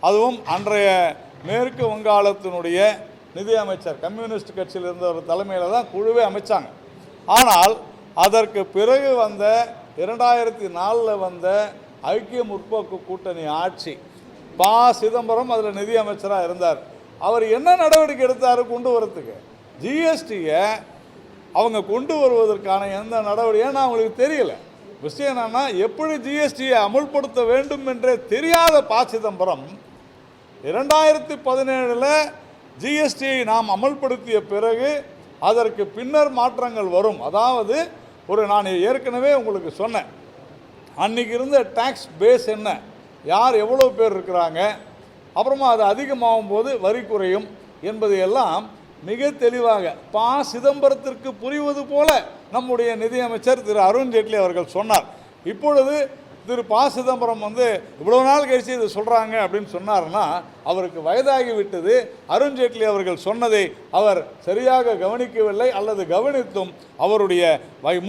அதுவும் அன்றைய மேற்கு வங்காளத்தினுடைய நிதியமைச்சர் கம்யூனிஸ்ட் கட்சியில் இருந்த ஒரு தலைமையில் தான் குழுவே அமைச்சாங்க. ஆனால் அதற்கு பிறகு வந்த 2004 வந்த ஐக்கிய முற்போக்கு கூட்டணி ஆட்சி, சிதம்பரம் அதில் நிதியமைச்சராக இருந்தார். அவர் என்ன நடவடிக்கை எடுத்தார் கொண்டு வரத்துக்கு? ஜிஎஸ்டியை அவங்க கொண்டு வருவதற்கான எந்த நடவடிக்கைன்னு அவங்களுக்கு தெரியல. விஷயம் என்னன்னா, எப்படி ஜிஎஸ்டியை அமுல்படுத்த வேண்டும் என்றே தெரியாத சிதம்பரம் 2017 ஜிஎஸ்டியை நாம் அமல்படுத்திய பிறகு அதற்கு பின்னர் மாற்றங்கள் வரும். அதாவது நான் ஏற்கனவே உங்களுக்கு சொன்னேன், அன்றைக்கி இருந்த டேக்ஸ் பேஸ் என்ன, யார் எவ்வளோ பேர் இருக்கிறாங்க, அப்புறமா அது அதிகமாகும் போது வரி குறையும் என்பதையெல்லாம் மிக தெளிவாக சிதம்பரத்திற்கு புரிவது போல நம்முடைய நிதியமைச்சர் திரு அருண்ஜேட்லி அவர்கள் சொன்னார். இப்பொழுது திரு சிதம்பரம் இவ்வளோ நாள் கழித்து இது சொல்கிறாங்க அப்படின்னு சொன்னார்னா அவருக்கு வயதாகி விட்டது. அருண்ஜேட்லி அவர்கள் சொன்னதை அவர் சரியாக கவனிக்கவில்லை, அல்லது கவனித்தும் அவருடைய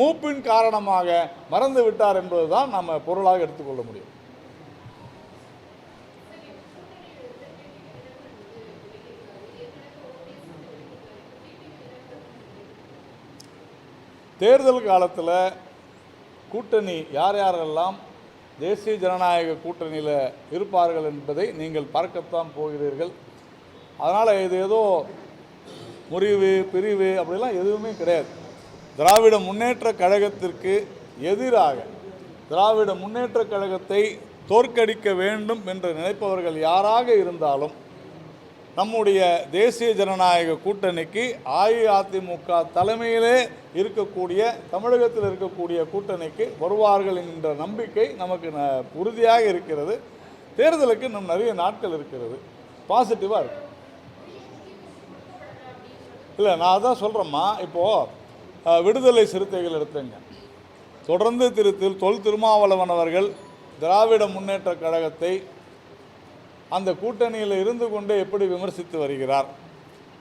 மூப்பின் காரணமாக மறந்து விட்டார் என்பதுதான் நம்ம பொருளாக எடுத்துக்கொள்ள முடியும். தேர்தல் காலத்தில் கூட்டணி யாரெல்லாம் தேசிய ஜனநாயக கூட்டணியில் இருப்பார்கள் என்பதை நீங்கள் பார்க்கத்தான் போகிறீர்கள். அதனால் இது ஏதோ முறிவு பிரிவு அப்படிலாம் எதுவுமே கிடையாது. திராவிட முன்னேற்ற கழகத்திற்கு எதிராக, திராவிட முன்னேற்ற கழகத்தை தோற்கடிக்க வேண்டும் என்று நினைப்பவர்கள் யாராக இருந்தாலும் நம்முடைய தேசிய ஜனநாயக கூட்டணிக்கு, அஇஅதிமுக தலைமையிலே இருக்கக்கூடிய தமிழகத்தில் இருக்கக்கூடிய கூட்டணிக்கு வருவார்கள் என்ற நம்பிக்கை நமக்கு உறுதியாக இருக்கிறது. தேர்தலுக்கு இன்னும் நிறைய நாட்கள் இருக்கிறது. பாசிட்டிவாக இருக்கு. இல்லை, நான் அதான் சொல்கிறேம்மா. இப்போது விடுதலை சிறுத்தைகள் எடுத்துங்க, தொடர்ந்து தொல் திருமாவளவன் அவர்கள் திராவிட முன்னேற்ற கழகத்தை அந்த கூட்டணியில் இருந்து கொண்டே எப்படி விமர்சித்து வருகிறார்.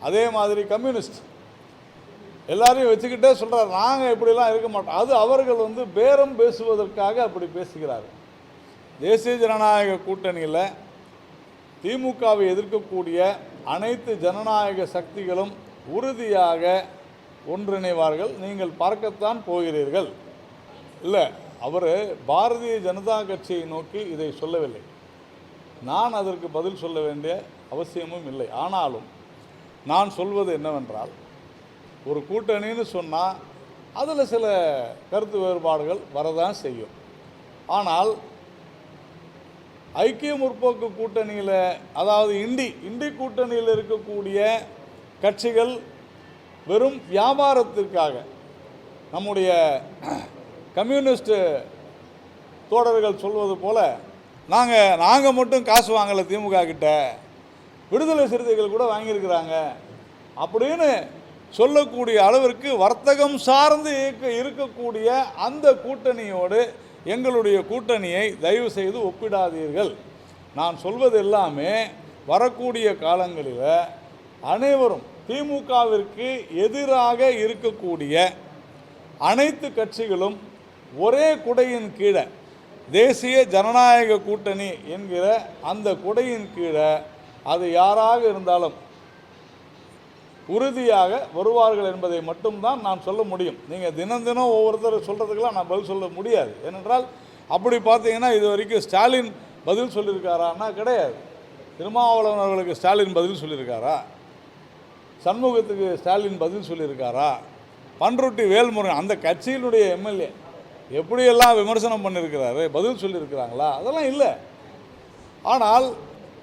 அதே மாதிரி கம்யூனிஸ்ட் எல்லாரையும் வச்சுக்கிட்டே சொல்கிறார், நாங்கள் இப்படிலாம் இருக்க மாட்டோம். அது அவர்கள் பேரம் பேசுவதற்காக அப்படி பேசுகிறார்கள். தேசிய ஜனநாயக கூட்டணியில் திமுகவை எதிர்க்கக்கூடிய அனைத்து ஜனநாயக சக்திகளும் உறுதியாக ஒன்றிணைவார்கள். நீங்கள் பார்க்கத்தான் போகிறீர்கள். இல்லை, அவர் பாரதிய ஜனதா கட்சியை நோக்கி இதை சொல்லவில்லை. நான் அதற்கு பதில் சொல்ல வேண்டிய அவசியமும் இல்லை. ஆனாலும் நான் சொல்வது என்னவென்றால், ஒரு கூட்டணின்னு சொன்னால் அதில் சில கருத்து வேறுபாடுகள் வரதான் செய்யும். ஆனால் ஐக்கிய முற்போக்கு கூட்டணியில், அதாவது இண்டி கூட்டணியில் இருக்கக்கூடிய கட்சிகள் வெறும் வியாபாரத்திற்காக, நம்முடைய கம்யூனிஸ்ட் தோழர்கள் சொல்வது போல, நாங்கள் மட்டும் காசு வாங்கலை திமுக கிட்ட, விடுதலை சிறுத்தைகள் கூட வாங்கியிருக்கிறாங்க அப்படின்னு சொல்லக்கூடிய அளவிற்கு வர்த்தகம் சார்ந்து இருக்கக்கூடிய அந்த கூட்டணியோடு எங்களுடைய கூட்டணியை தயவு செய்து ஒப்பிடாதீர்கள். நான் சொல்வது எல்லாமே வரக்கூடிய காலங்களில் அனைவரும் திமுகவிற்கு எதிராக இருக்கக்கூடிய அனைத்து கட்சிகளும் ஒரே குடையின் கீழே தேசிய ஜனநாயக கூட்டணி என்கிற அந்த குடையின் கீழே அது யாராக இருந்தாலும் உறுதியாக வருவார்கள் என்பதை மட்டும்தான் நான் சொல்ல முடியும். நீங்கள் தினம் தினம் ஒவ்வொருத்தர் சொல்கிறதுக்கெல்லாம் நான் பதில் சொல்ல முடியாது. ஏனென்றால் அப்படி பார்த்தீங்கன்னா இது வரைக்கும் ஸ்டாலின் பதில் சொல்லியிருக்காரான்னா கிடையாது. திருமாவளவன் அவர்களுக்கு ஸ்டாலின் பதில் சொல்லியிருக்காரா? சண்முகத்துக்கு ஸ்டாலின் பதில் சொல்லியிருக்காரா? பன்ருட்டி வேல்முருகன் அந்த கட்சியினுடைய எம்எல்ஏ எப்படியெல்லாம் விமர்சனம் பண்ணியிருக்கிறாரு, பதில் சொல்லியிருக்கிறாங்களா? அதெல்லாம் இல்லை. ஆனால்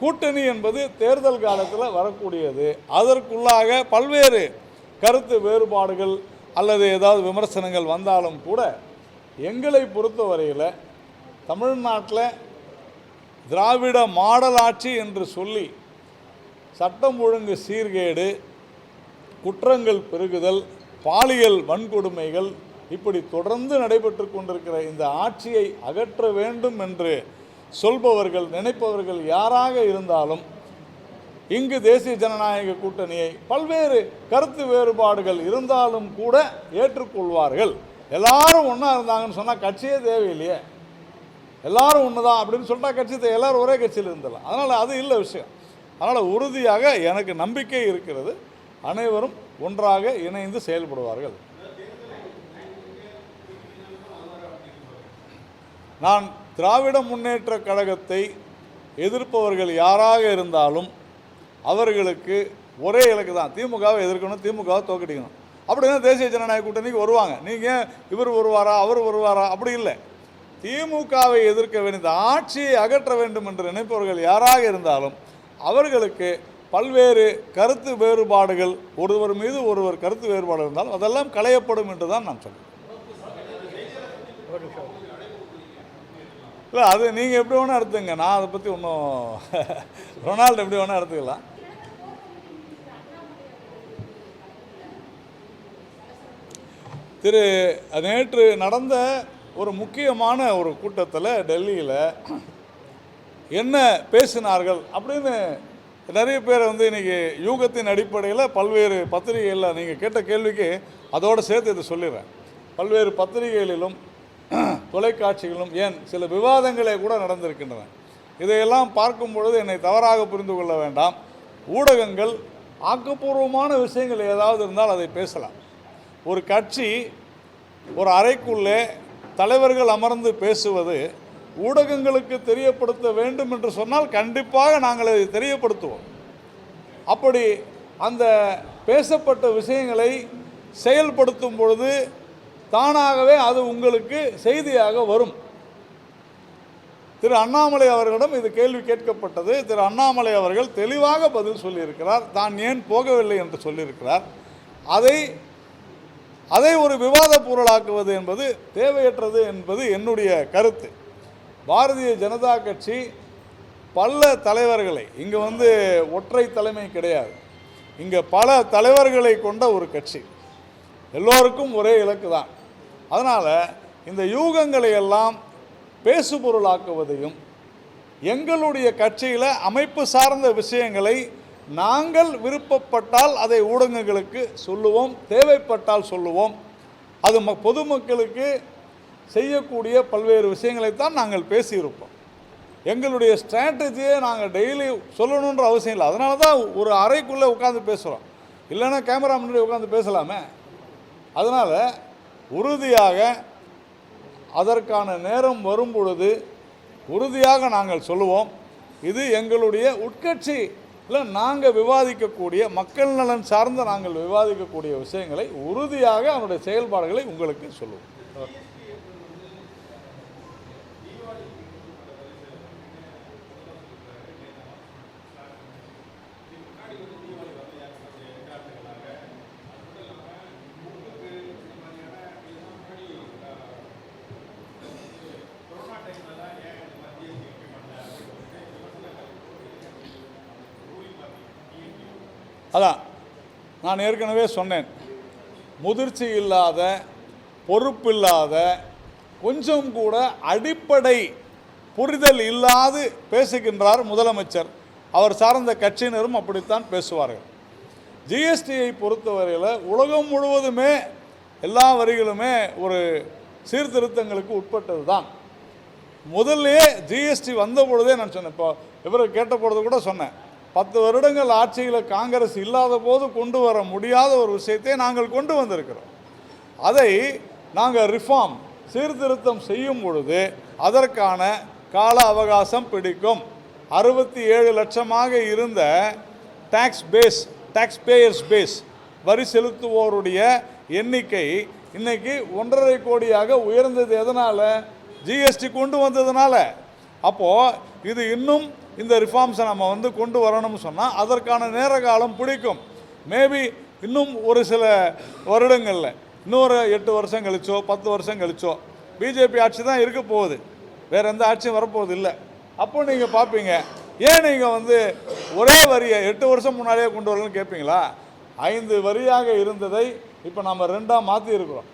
கூட்டணி என்பது தேர்தல் காலத்தில் வரக்கூடியது. அதற்குள்ளாக பல்வேறு கருத்து வேறுபாடுகள் அல்லது ஏதாவது விமர்சனங்கள் வந்தாலும் கூட எங்களை பொறுத்தவரையில் தமிழ்நாட்டில் திராவிட மாடல் ஆட்சி என்று சொல்லி சட்டம் ஒழுங்கு சீர்கேடு, குற்றங்கள் பெருகுதல், பாலியல் வன்கொடுமைகள் இப்படி தொடர்ந்து நடைபெற்று கொண்டிருக்கிற இந்த ஆட்சியை அகற்ற வேண்டும் என்று சொல்பவர்கள், நினைப்பவர்கள் யாராக இருந்தாலும் இங்கு தேசிய ஜனநாயக கூட்டணியை பல்வேறு கருத்து வேறுபாடுகள் இருந்தாலும் கூட ஏற்றுக்கொள்வார்கள். எல்லாரும் ஒன்றா இருந்தாங்கன்னு சொன்னால் கட்சியே தேவையில்லையே. எல்லாரும் ஒன்று தான் அப்படின்னு சொல்லிட்டா கட்சி எல்லோரும் ஒரே கட்சியில் இருந்தலாம். அதனால் அது இல்லை விஷயம். அதனால் உறுதியாக எனக்கு நம்பிக்கை இருக்கிறது, அனைவரும் ஒன்றாக இணைந்து செயல்படுவார்கள். நான் திராவிட முன்னேற்ற கழகத்தை எதிர்ப்பவர்கள் யாராக இருந்தாலும் அவர்களுக்கு ஒரே இலக்கு தான், திமுகவை எதிர்க்கணும், திமுகவை தோக்கடிக்கணும். அப்படின்னா தேசிய ஜனநாயக கூட்டணிக்கு வருவாங்க. நீங்கள் இவர் வருவாரா அவர் வருவாரா அப்படி இல்லை. திமுகவை எதிர்க்க வேண்டிய ஆட்சியை அகற்ற வேண்டும் என்று நினைப்பவர்கள் யாராக இருந்தாலும் அவர்களுக்கு பல்வேறு கருத்து வேறுபாடுகள், ஒருவர் மீது ஒருவர் கருத்து வேறுபாடு இருந்தாலும் அதெல்லாம் களையப்படும் என்று தான் நான் சொல்கிறேன். இல்லை, அது நீங்கள் எப்படி வேணால் எடுத்துங்க. நான் அதை பற்றி ஒன்றும் ரொனால்டு எப்படி வேணால் எடுத்துக்கலாம். நேற்று நடந்த ஒரு முக்கியமான ஒரு கூட்டத்தில் டெல்லியில் என்ன பேசினார்கள் அப்படின்னு நிறைய பேர் இன்றைக்கி யூகத்தின் அடிப்படையில் பல்வேறு பத்திரிகைகளில் நீங்கள் கேட்ட கேள்விக்கு அதோடு சேர்த்து இதை சொல்லிடுறேன். பல்வேறு பத்திரிகைகளிலும் தொலைக்காட்சிகளும் ஏன் சில விவாதங்களே கூட நடந்திருக்கின்றன. இதையெல்லாம் பார்க்கும் பொழுது என்னை தவறாக புரிந்து கொள்ள வேண்டாம். ஊடகங்கள் ஆக்கப்பூர்வமான விஷயங்கள் ஏதாவது இருந்தால் அதை பேசலாம். ஒரு கட்சி ஒரு அறைக்குள்ளே தலைவர்கள் அமர்ந்து பேசுவது ஊடகங்களுக்கு தெரியப்படுத்த வேண்டும் என்று சொன்னால் கண்டிப்பாக நாங்கள் அதை தெரியப்படுத்துவோம். அப்படி அந்த பேசப்பட்ட விஷயங்களை செயல்படுத்தும் பொழுது தானாகவே அது உங்களுக்கு செய்தியாக வரும். திரு அண்ணாமலை அவர்களிடம் இது கேள்வி கேட்கப்பட்டது. திரு அண்ணாமலை அவர்கள் தெளிவாக பதில் சொல்லியிருக்கிறார். தான் ஏன் போகவில்லை என்று சொல்லியிருக்கிறார். அதை ஒரு விவாத பொருளாக்குவது என்பது தேவையற்றது என்பது என்னுடைய கருத்து. பாரதிய ஜனதா கட்சி பல தலைவர்களை, இங்கே ஒற்றை தலைமை கிடையாது, இங்கே பல தலைவர்களை கொண்ட ஒரு கட்சி, எல்லோருக்கும் ஒரே இலக்கு தான். அதனால் இந்த யூகங்களை எல்லாம் பேசுபொருளாக்குவதையும் எங்களுடைய கட்சியில் அமைப்பு சார்ந்த விஷயங்களை நாங்கள் விருப்பப்பட்டால் அதை ஊடகங்களுக்கு சொல்லுவோம், தேவைப்பட்டால் சொல்லுவோம். அது பொதுமக்களுக்கு செய்யக்கூடிய பல்வேறு விஷயங்களைத்தான் நாங்கள் பேசியிருப்போம். எங்களுடைய ஸ்ட்ராட்டஜியை நாங்கள் டெய்லி சொல்லணுன்ற அவசியம் இல்லை. அதனால தான் ஒரு அறைக்குள்ளே உட்காந்து பேசுகிறோம். இல்லைன்னா கேமரா முன்னாடி உட்காந்து பேசலாமே. அதனால் உறுதியாக அதற்கான நேரம் வரும் பொழுது உறுதியாக நாங்கள் சொல்லுவோம். இது எங்களுடைய உட்கட்சியில் நாங்கள் விவாதிக்கக்கூடிய, மக்கள் நலன் சார்ந்த நாங்கள் விவாதிக்கக்கூடிய விஷயங்களை உறுதியாக அதனுடைய செயல்பாடுகளை உங்களுக்கு சொல்லுவோம். அதான் நான் ஏற்கனவே சொன்னேன். முதிர்ச்சி இல்லாத, பொறுப்பில்லாத, கொஞ்சம் கூட அடிப்படை புரிதல் இல்லாது பேசுகின்றார் முதலமைச்சர். அவர் சார்ந்த கட்சியினரும் அப்படித்தான் பேசுவார்கள். ஜிஎஸ்டியை பொறுத்தவரையில் உலகம் முழுவதுமே எல்லா வரிகளுமே ஒரு சீர்திருத்தங்களுக்கு உட்பட்டது தான். முதல்லையே ஜிஎஸ்டி வந்த பொழுதே நான் சொன்னேன், இப்போ இவரை கேட்ட பொழுது கூட சொன்னேன், 10 வருடங்கள் ஆட்சியில் காங்கிரஸ் இல்லாத போது கொண்டு வர முடியாத ஒரு விஷயத்தை நாங்கள் கொண்டு வந்திருக்கிறோம். அதை நாங்கள் ரிஃபார்ம் சீர்திருத்தம் செய்யும் பொழுது அதற்கான கால அவகாசம் பிடிக்கும். 67 லட்சமாக இருந்த டாக்ஸ் பேயர்ஸ் பேஸ் வரி செலுத்துவோருடைய எண்ணிக்கை இன்னைக்கு 1.5 கோடியாக உயர்ந்தது. எதனால்? ஜிஎஸ்டி கொண்டு வந்ததுனால. அப்போது இது இன்னும் இந்த ரிஃபார்ம்ஸை நம்ம கொண்டு வரணும்னு சொன்னால் அதற்கான நேர காலம் பிடிக்கும். மேபி இன்னும் ஒரு சில வருடங்களில், இன்னொரு 8 வருஷம் கழிச்சோ 10 வருஷம் கழிச்சோ பிஜேபி ஆட்சி தான் இருக்க போகுது, வேறு எந்த ஆட்சியும் வரப்போகுது இல்லை. அப்போ நீங்கள் பார்ப்பீங்க, ஏன் நீங்கள் ஒரே வரியை 8 வருஷம் முன்னாடியே கொண்டு வரலன்னு கேட்பீங்களா? 5 வரியாக இருந்ததை இப்போ நம்ம 2ஆக மாற்றி இருக்கிறோம்.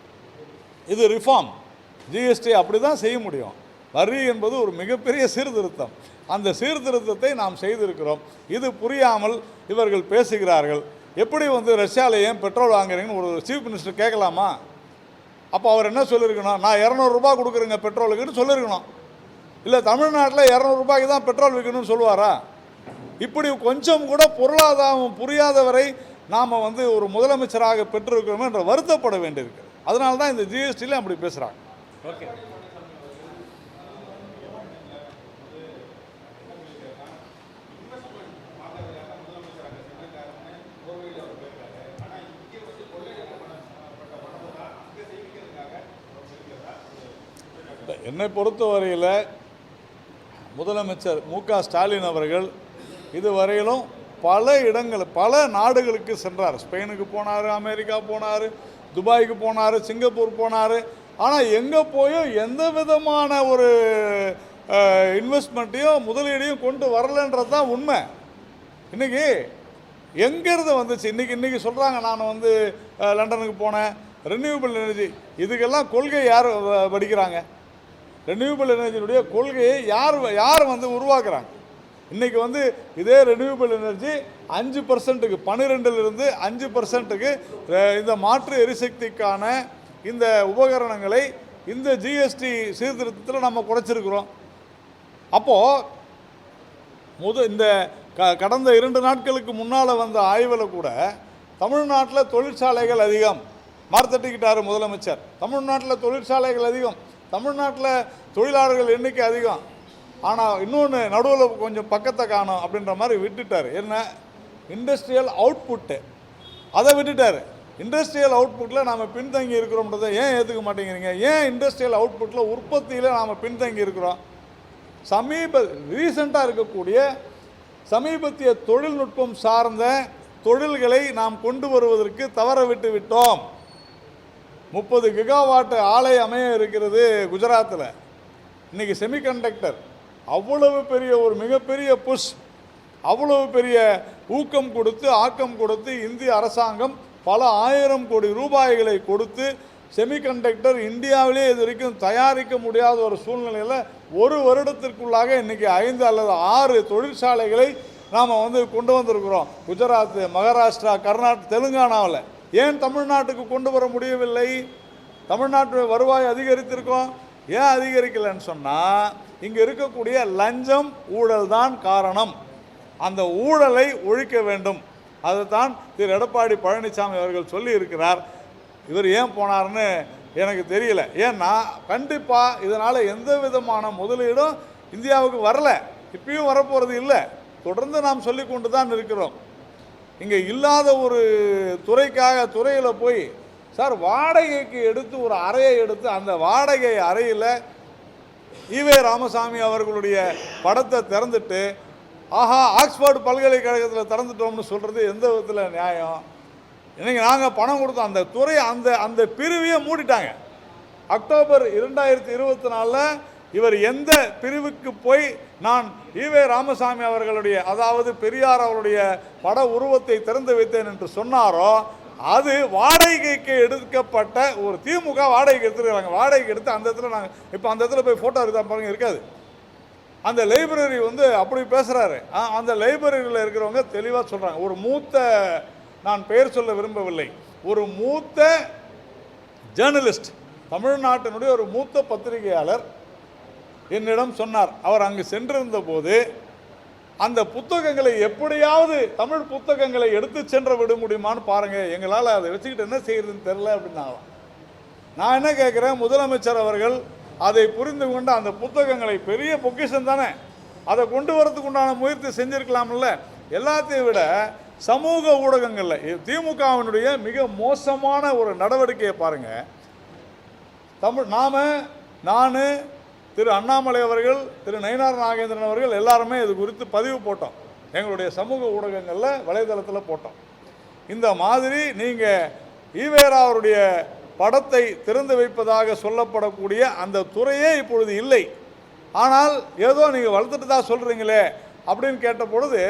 இது ரிஃபார்ம். ஜிஎஸ்டி அப்படி தான் செய்ய முடியும். வரி என்பது ஒரு மிகப்பெரிய சீர்திருத்தம். அந்த சீர்திருத்தத்தை நாம் செய்திருக்கிறோம். இது புரியாமல் இவர்கள் பேசுகிறார்கள். எப்படி ரஷ்யாவில் ஏன் பெட்ரோல் வாங்குறீங்கன்னு ஒரு சீஃப் மினிஸ்டர் கேட்கலாமா? அப்போ அவர் என்ன சொல்லியிருக்கணும்? நான் 200 ரூபாய் கொடுக்குறேங்க பெட்ரோலுக்குன்னு சொல்லியிருக்கணும். இல்லை தமிழ்நாட்டில் 200 ரூபாய்க்கு தான் பெட்ரோல் விற்கணும்னு சொல்லுவாரா? இப்படி கொஞ்சம் கூட பொருளாதாரம் புரியாதவரை நாம் ஒரு முதலமைச்சராக பெற்றிருக்கிறோம் என்ற வருத்தப்பட வேண்டியிருக்கு. அதனால தான் இந்த ஜிஎஸ்டியில் அப்படி பேசுகிறாங்க. ஓகே, என்னை பொறுத்தவரையில் முதலமைச்சர் மு.க. ஸ்டாலின் அவர்கள் இதுவரையிலும் பல இடங்கள், பல நாடுகளுக்கு சென்றார். ஸ்பெயினுக்கு போனார், அமெரிக்கா போனார், துபாய்க்கு போனார், சிங்கப்பூர் போனார். ஆனால் எங்கே போயும் எந்த விதமான ஒரு இன்வெஸ்ட்மெண்ட்டையும் முதலீடையும் கொண்டு வரலன்றது தான் உண்மை. இன்றைக்கி எங்கேருந்து வந்துச்சு? இன்றைக்கி சொல்கிறாங்க, நான் லண்டனுக்கு போனேன், ரெனியூபிள் எனர்ஜி. இதுக்கெல்லாம் கொள்கை யார் படிக்கிறாங்க? ரெனியூபிள் எனர்ஜியுடைய கொள்கையை யார் உருவாக்குறாங்க? இன்றைக்கி இதே ரெனியூபிள் எனர்ஜி 5%க்கு 12லிருந்து 5%க்கு இந்த மாற்று எரிசக்திக்கான இந்த உபகரணங்களை இந்த ஜிஎஸ்டி சீர்திருத்தத்தில் நம்ம குறைச்சிருக்கிறோம். அப்போது இந்த கடந்த 2 நாட்களுக்கு முன்னால் வந்த ஆய்வில் கூட தமிழ்நாட்டில் தொழிற்சாலைகள் அதிகம், மார்த்தட்டிக்கிட்டார் முதலமைச்சர். தமிழ்நாட்டில் தொழிற்சாலைகள் அதிகம், தமிழ்நாட்டில் தொழிலாளர்கள் எண்ணிக்கை அதிகம். ஆனால் இன்னொன்று நடுவில் கொஞ்சம் பக்கத்தை காணும் அப்படின்ற மாதிரி விட்டுட்டார். என்ன? இண்டஸ்ட்ரியல் அவுட்புட்டு அதை விட்டுட்டார். இண்டஸ்ட்ரியல் அவுட்புட்டில் நாம் பின்தங்கி இருக்கிறோம்ன்றதை ஏன் ஏற்றுக்க மாட்டேங்கிறீங்க? ஏன் இண்டஸ்ட்ரியல் அவுட்புட்டில் உற்பத்தியில் நாம் பின்தங்கி இருக்கிறோம்? ரீசெண்டாக இருக்கக்கூடிய சமீபத்திய தொழில்நுட்பம் சார்ந்த தொழில்களை நாம் கொண்டு வருவதற்கு தவற விட்டு விட்டோம். 30 கிகாவாட் ஆலை அமைய இருக்கிறது குஜராத்தில். இன்றைக்கி செமிகண்டக்டர் அவ்வளவு பெரிய ஒரு மிகப்பெரிய புஷ், அவ்வளவு பெரிய ஊக்கம் கொடுத்து ஆக்கம் கொடுத்து இந்திய அரசாங்கம் பல 1000 கோடி ரூபாய்களை கொடுத்து செமிகண்டக்டர் இந்தியாவிலே இது வரைக்கும் தயாரிக்க முடியாத ஒரு சூழ்நிலையில் ஒரு வருடத்திற்குள்ளாக இன்றைக்கி 5 அல்லது 6 தொழிற்சாலைகளை நாம் கொண்டு வந்திருக்கிறோம். குஜராத், மகாராஷ்டிரா, கர்நாடகா, தெலுங்கானாவில். ஏன் தமிழ்நாட்டுக்கு கொண்டு வர முடியவில்லை? தமிழ்நாட்டு வருவாய் அதிகரித்திருக்கோம். ஏன் அதிகரிக்கலைன்னு சொன்னால் இங்கே இருக்கக்கூடிய லஞ்சம் ஊழல் தான் காரணம். அந்த ஊழலை ஒழிக்க வேண்டும். அதுதான் திரு எடப்பாடி பழனிசாமி அவர்கள் சொல்லி இருக்கிறார். இவர் ஏன் போனார்னு எனக்கு தெரியல. ஏன்னா கண்டிப்பாக இதனால் எந்த விதமான முதலீடும் இந்தியாவுக்கு வரல, இப்பயும் வரப்போகிறது இல்லை. தொடர்ந்து நாம் சொல்லி கொண்டு தான் இருக்கிறோம். இங்கே இல்லாத ஒரு துறையில் போய் சார் வாடகைக்கு எடுத்து ஒரு அறையை எடுத்து அந்த வாடகை அறையில் ஈவே ராமசாமி அவர்களுடைய படத்தை திறந்துட்டு ஆஹா ஆக்ஸ்போர்ட் பல்கலைக்கழகத்தில் திறந்துட்டோம்னு சொல்கிறது எந்த விதத்தில் நியாயம்? இன்றைக்கி நாங்கள் பணம் கொடுத்தோம், அந்த துறை அந்த பிரிவையே மூடிட்டாங்க. அக்டோபர் 2024 இவர் எந்த பிரிவுக்கு போய் நான் ஈவே ராமசாமி அவர்களுடைய, அதாவது பெரியார் அவருடைய பட உருவத்தை திறந்து வைத்தேன் என்று சொன்னாரோ அது வாடகைக்கு எடுக்கப்பட்ட ஒரு திமுக வாடகைக்கு எடுத்துருக்காங்க. வாடகைக்கு எடுத்து அந்த இடத்துல நாங்கள் இப்போ அந்த இடத்துல போய் ஃபோட்டோ எடுத்தா பாருங்க இருக்காது. அந்த லைப்ரரி வந்து அப்படி பேசுகிறாரு. அந்த லைப்ரரியில் இருக்கிறவங்க தெளிவாக சொல்கிறாங்க. ஒரு மூத்த, நான் பெயர் சொல்ல விரும்பவில்லை, ஒரு மூத்த ஜேர்னலிஸ்ட், தமிழ்நாட்டினுடைய ஒரு மூத்த பத்திரிகையாளர் என்னிடம் சொன்னார். அவர் அங்கு சென்றிருந்த போது அந்த புத்தகங்களை எப்படியாவது தமிழ் புத்தகங்களை எடுத்து சென்று விட முடியுமான்னு பாருங்கள், எங்களால் அதை வச்சுக்கிட்டு என்ன செய்யறதுன்னு தெரில அப்படின்னாலாம். நான் என்ன கேட்குறேன், முதலமைச்சர் அவர்கள் அதை புரிந்து கொண்டு அந்த புத்தகங்களை, பெரிய பொக்கிஷன் தானே, அதை கொண்டு வரதுக்கு உண்டான முயற்சி செஞ்சுருக்கலாம்ல. எல்லாத்தையும் விட சமூக ஊடகங்களில் திமுகவினுடைய மிக மோசமான ஒரு நடவடிக்கையை பாருங்கள். நான் திரு அண்ணாமலை அவர்கள், திரு நயினார் நாகேந்திரன் அவர்கள் எல்லாருமே இது குறித்து பதிவு போட்டோம். எங்களுடைய சமூக ஊடகங்களில், வலைதளத்தில் போட்டோம். இந்த மாதிரி நீங்கள் ஈவேரா அவருடைய படத்தை திறந்து வைப்பதாக சொல்லப்படக்கூடிய அந்த துறையே இப்பொழுது இல்லை. ஆனால் ஏதோ நீங்கள் வளர்த்துட்டு தான் சொல்கிறீங்களே அப்படின்னு கேட்ட பொழுது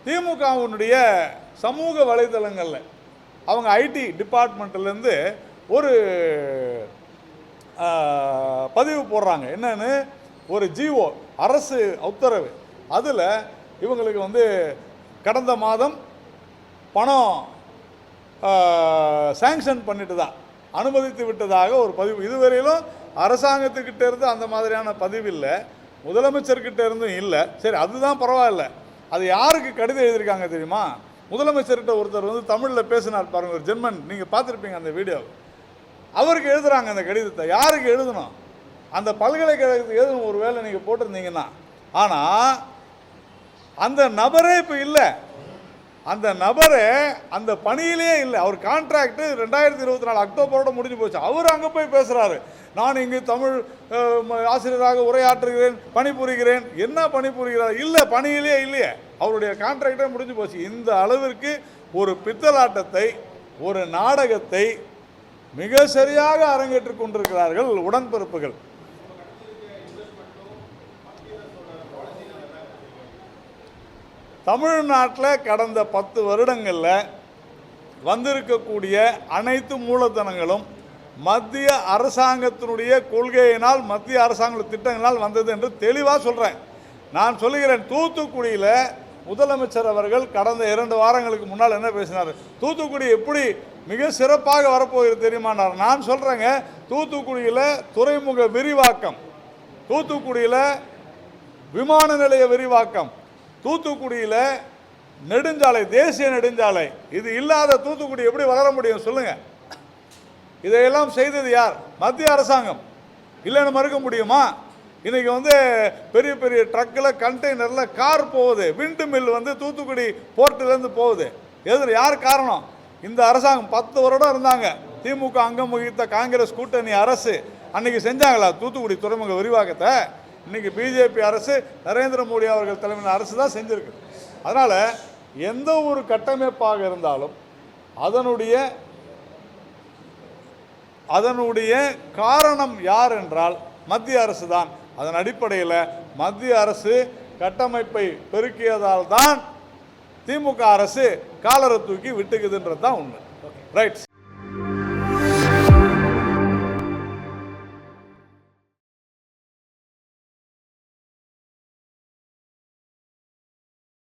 திமுகவினுடைய சமூக வலைதளங்களில் அவங்க ஐடி டிபார்ட்மெண்ட்லேருந்து ஒரு பதிவு போடுறாங்க. என்னன்னு, ஒரு ஜிஓ, அரசு உத்தரவு, அதில் இவங்களுக்கு வந்து கடந்த மாதம் பணம் சாங்ஷன் பண்ணிட்டு தான், அனுமதித்து விட்டதாக ஒரு பதிவு. இதுவரையிலும் அரசாங்கத்துக்கிட்ட இருந்து அந்த மாதிரியான பதிவு இல்லை, முதலமைச்சர்கிட்ட இருந்தும் இல்லை. சரி, அதுதான் பரவாயில்ல. அது யாருக்கு கடிதம் எழுதியிருக்காங்க தெரியுமா? முதலமைச்சர்கிட்ட ஒருத்தர் வந்து தமிழில் பேசினார் பாருங்க, ஒரு ஜெர்மன், நீங்கள் பார்த்துருப்பீங்க அந்த வீடியோ. அவருக்கு எழுதுகிறாங்க அந்த கடிதத்தை. யாருக்கு எழுதணும்? அந்த பல்கலைக்கழகத்துக்கு எழுதணும், ஒரு வேளை நீங்கள் போட்டிருந்தீங்கன்னா. ஆனால் அந்த நபரே இப்போ இல்லை, அந்த நபரே அந்த பணியிலே இல்லை. அவர் கான்ட்ராக்டு 2024 அக்டோபரோட முடிஞ்சு போச்சு. அவர் அங்கே போய் பேசுகிறாரு, நான் இங்கு தமிழ் ஆசிரியராக உரையாற்றுகிறேன், பணிபுரிகிறேன். என்ன பணிபுரிகிறார்? இல்லை, பணியிலே இல்லையே, அவருடைய கான்ட்ராக்டே முடிஞ்சு போச்சு. இந்த அளவிற்கு ஒரு பித்தலாட்டத்தை, ஒரு நாடகத்தை மிக சரியாக அரங்கேற்றிக் கொண்டிருக்கிறார்கள் உடன்பிறப்புகள். தமிழ்நாட்டில் கடந்த 10 வருடங்களில் வந்திருக்கக்கூடிய அனைத்து மூலதனங்களும் மத்திய அரசாங்கத்தினுடைய கொள்கையினால், மத்திய அரசாங்க திட்டங்களால் வந்தது என்று தெளிவாக சொல்கிறேன். நான் சொல்லுகிறேன், தூத்துக்குடியில் முதலமைச்சர் அவர்கள் கடந்த 2 வாரங்களுக்கு முன்னால் என்ன பேசினார்? தூத்துக்குடி எப்படி மிக சிறப்பாக வரப்போகிறது தெரியுமானார். நான் சொல்கிறேங்க, தூத்துக்குடியில் துறைமுக விரிவாக்கம், தூத்துக்குடியில் விமான நிலைய விரிவாக்கம், தூத்துக்குடியில் நெடுஞ்சாலை, தேசிய நெடுஞ்சாலை, இது இல்லாத தூத்துக்குடி எப்படி வளர முடியும் சொல்லுங்கள்? இதையெல்லாம் செய்தது யார்? மத்திய அரசாங்கம். இல்லைன்னு மறுக்க முடியுமா? இன்றைக்கி வந்து பெரிய பெரிய ட்ரக்கில், கண்டெய்னரில் கார் போகுது, விண்டு மில் வந்து தூத்துக்குடி போர்ட்டிலேருந்து போகுது. யார் காரணம்? இந்த அரசாங்கம். 10 வருடம் இருந்தாங்க திமுக அங்கம் வகித்த காங்கிரஸ் கூட்டணி அரசு. அன்றைக்கி செஞ்சாங்களா தூத்துக்குடி துறைமுக விரிவாக்கத்தை? இன்றைக்கி பிஜேபி அரசு, நரேந்திர மோடி அவர்கள் தலைமையிலான அரசு தான் செஞ்சுருக்கு. அதனால் எந்த ஒரு கட்டமைப்பாக இருந்தாலும் அதனுடைய காரணம் யார் என்றால் மத்திய அரசு தான். அதன் அடிப்படையில் மத்திய அரசு கட்டமைப்பை பெருக்கியதால் தான் திமுக அரசு காலரை தூக்கி விட்டுக்குதுன்றது தான் உண்மை. ரைட்.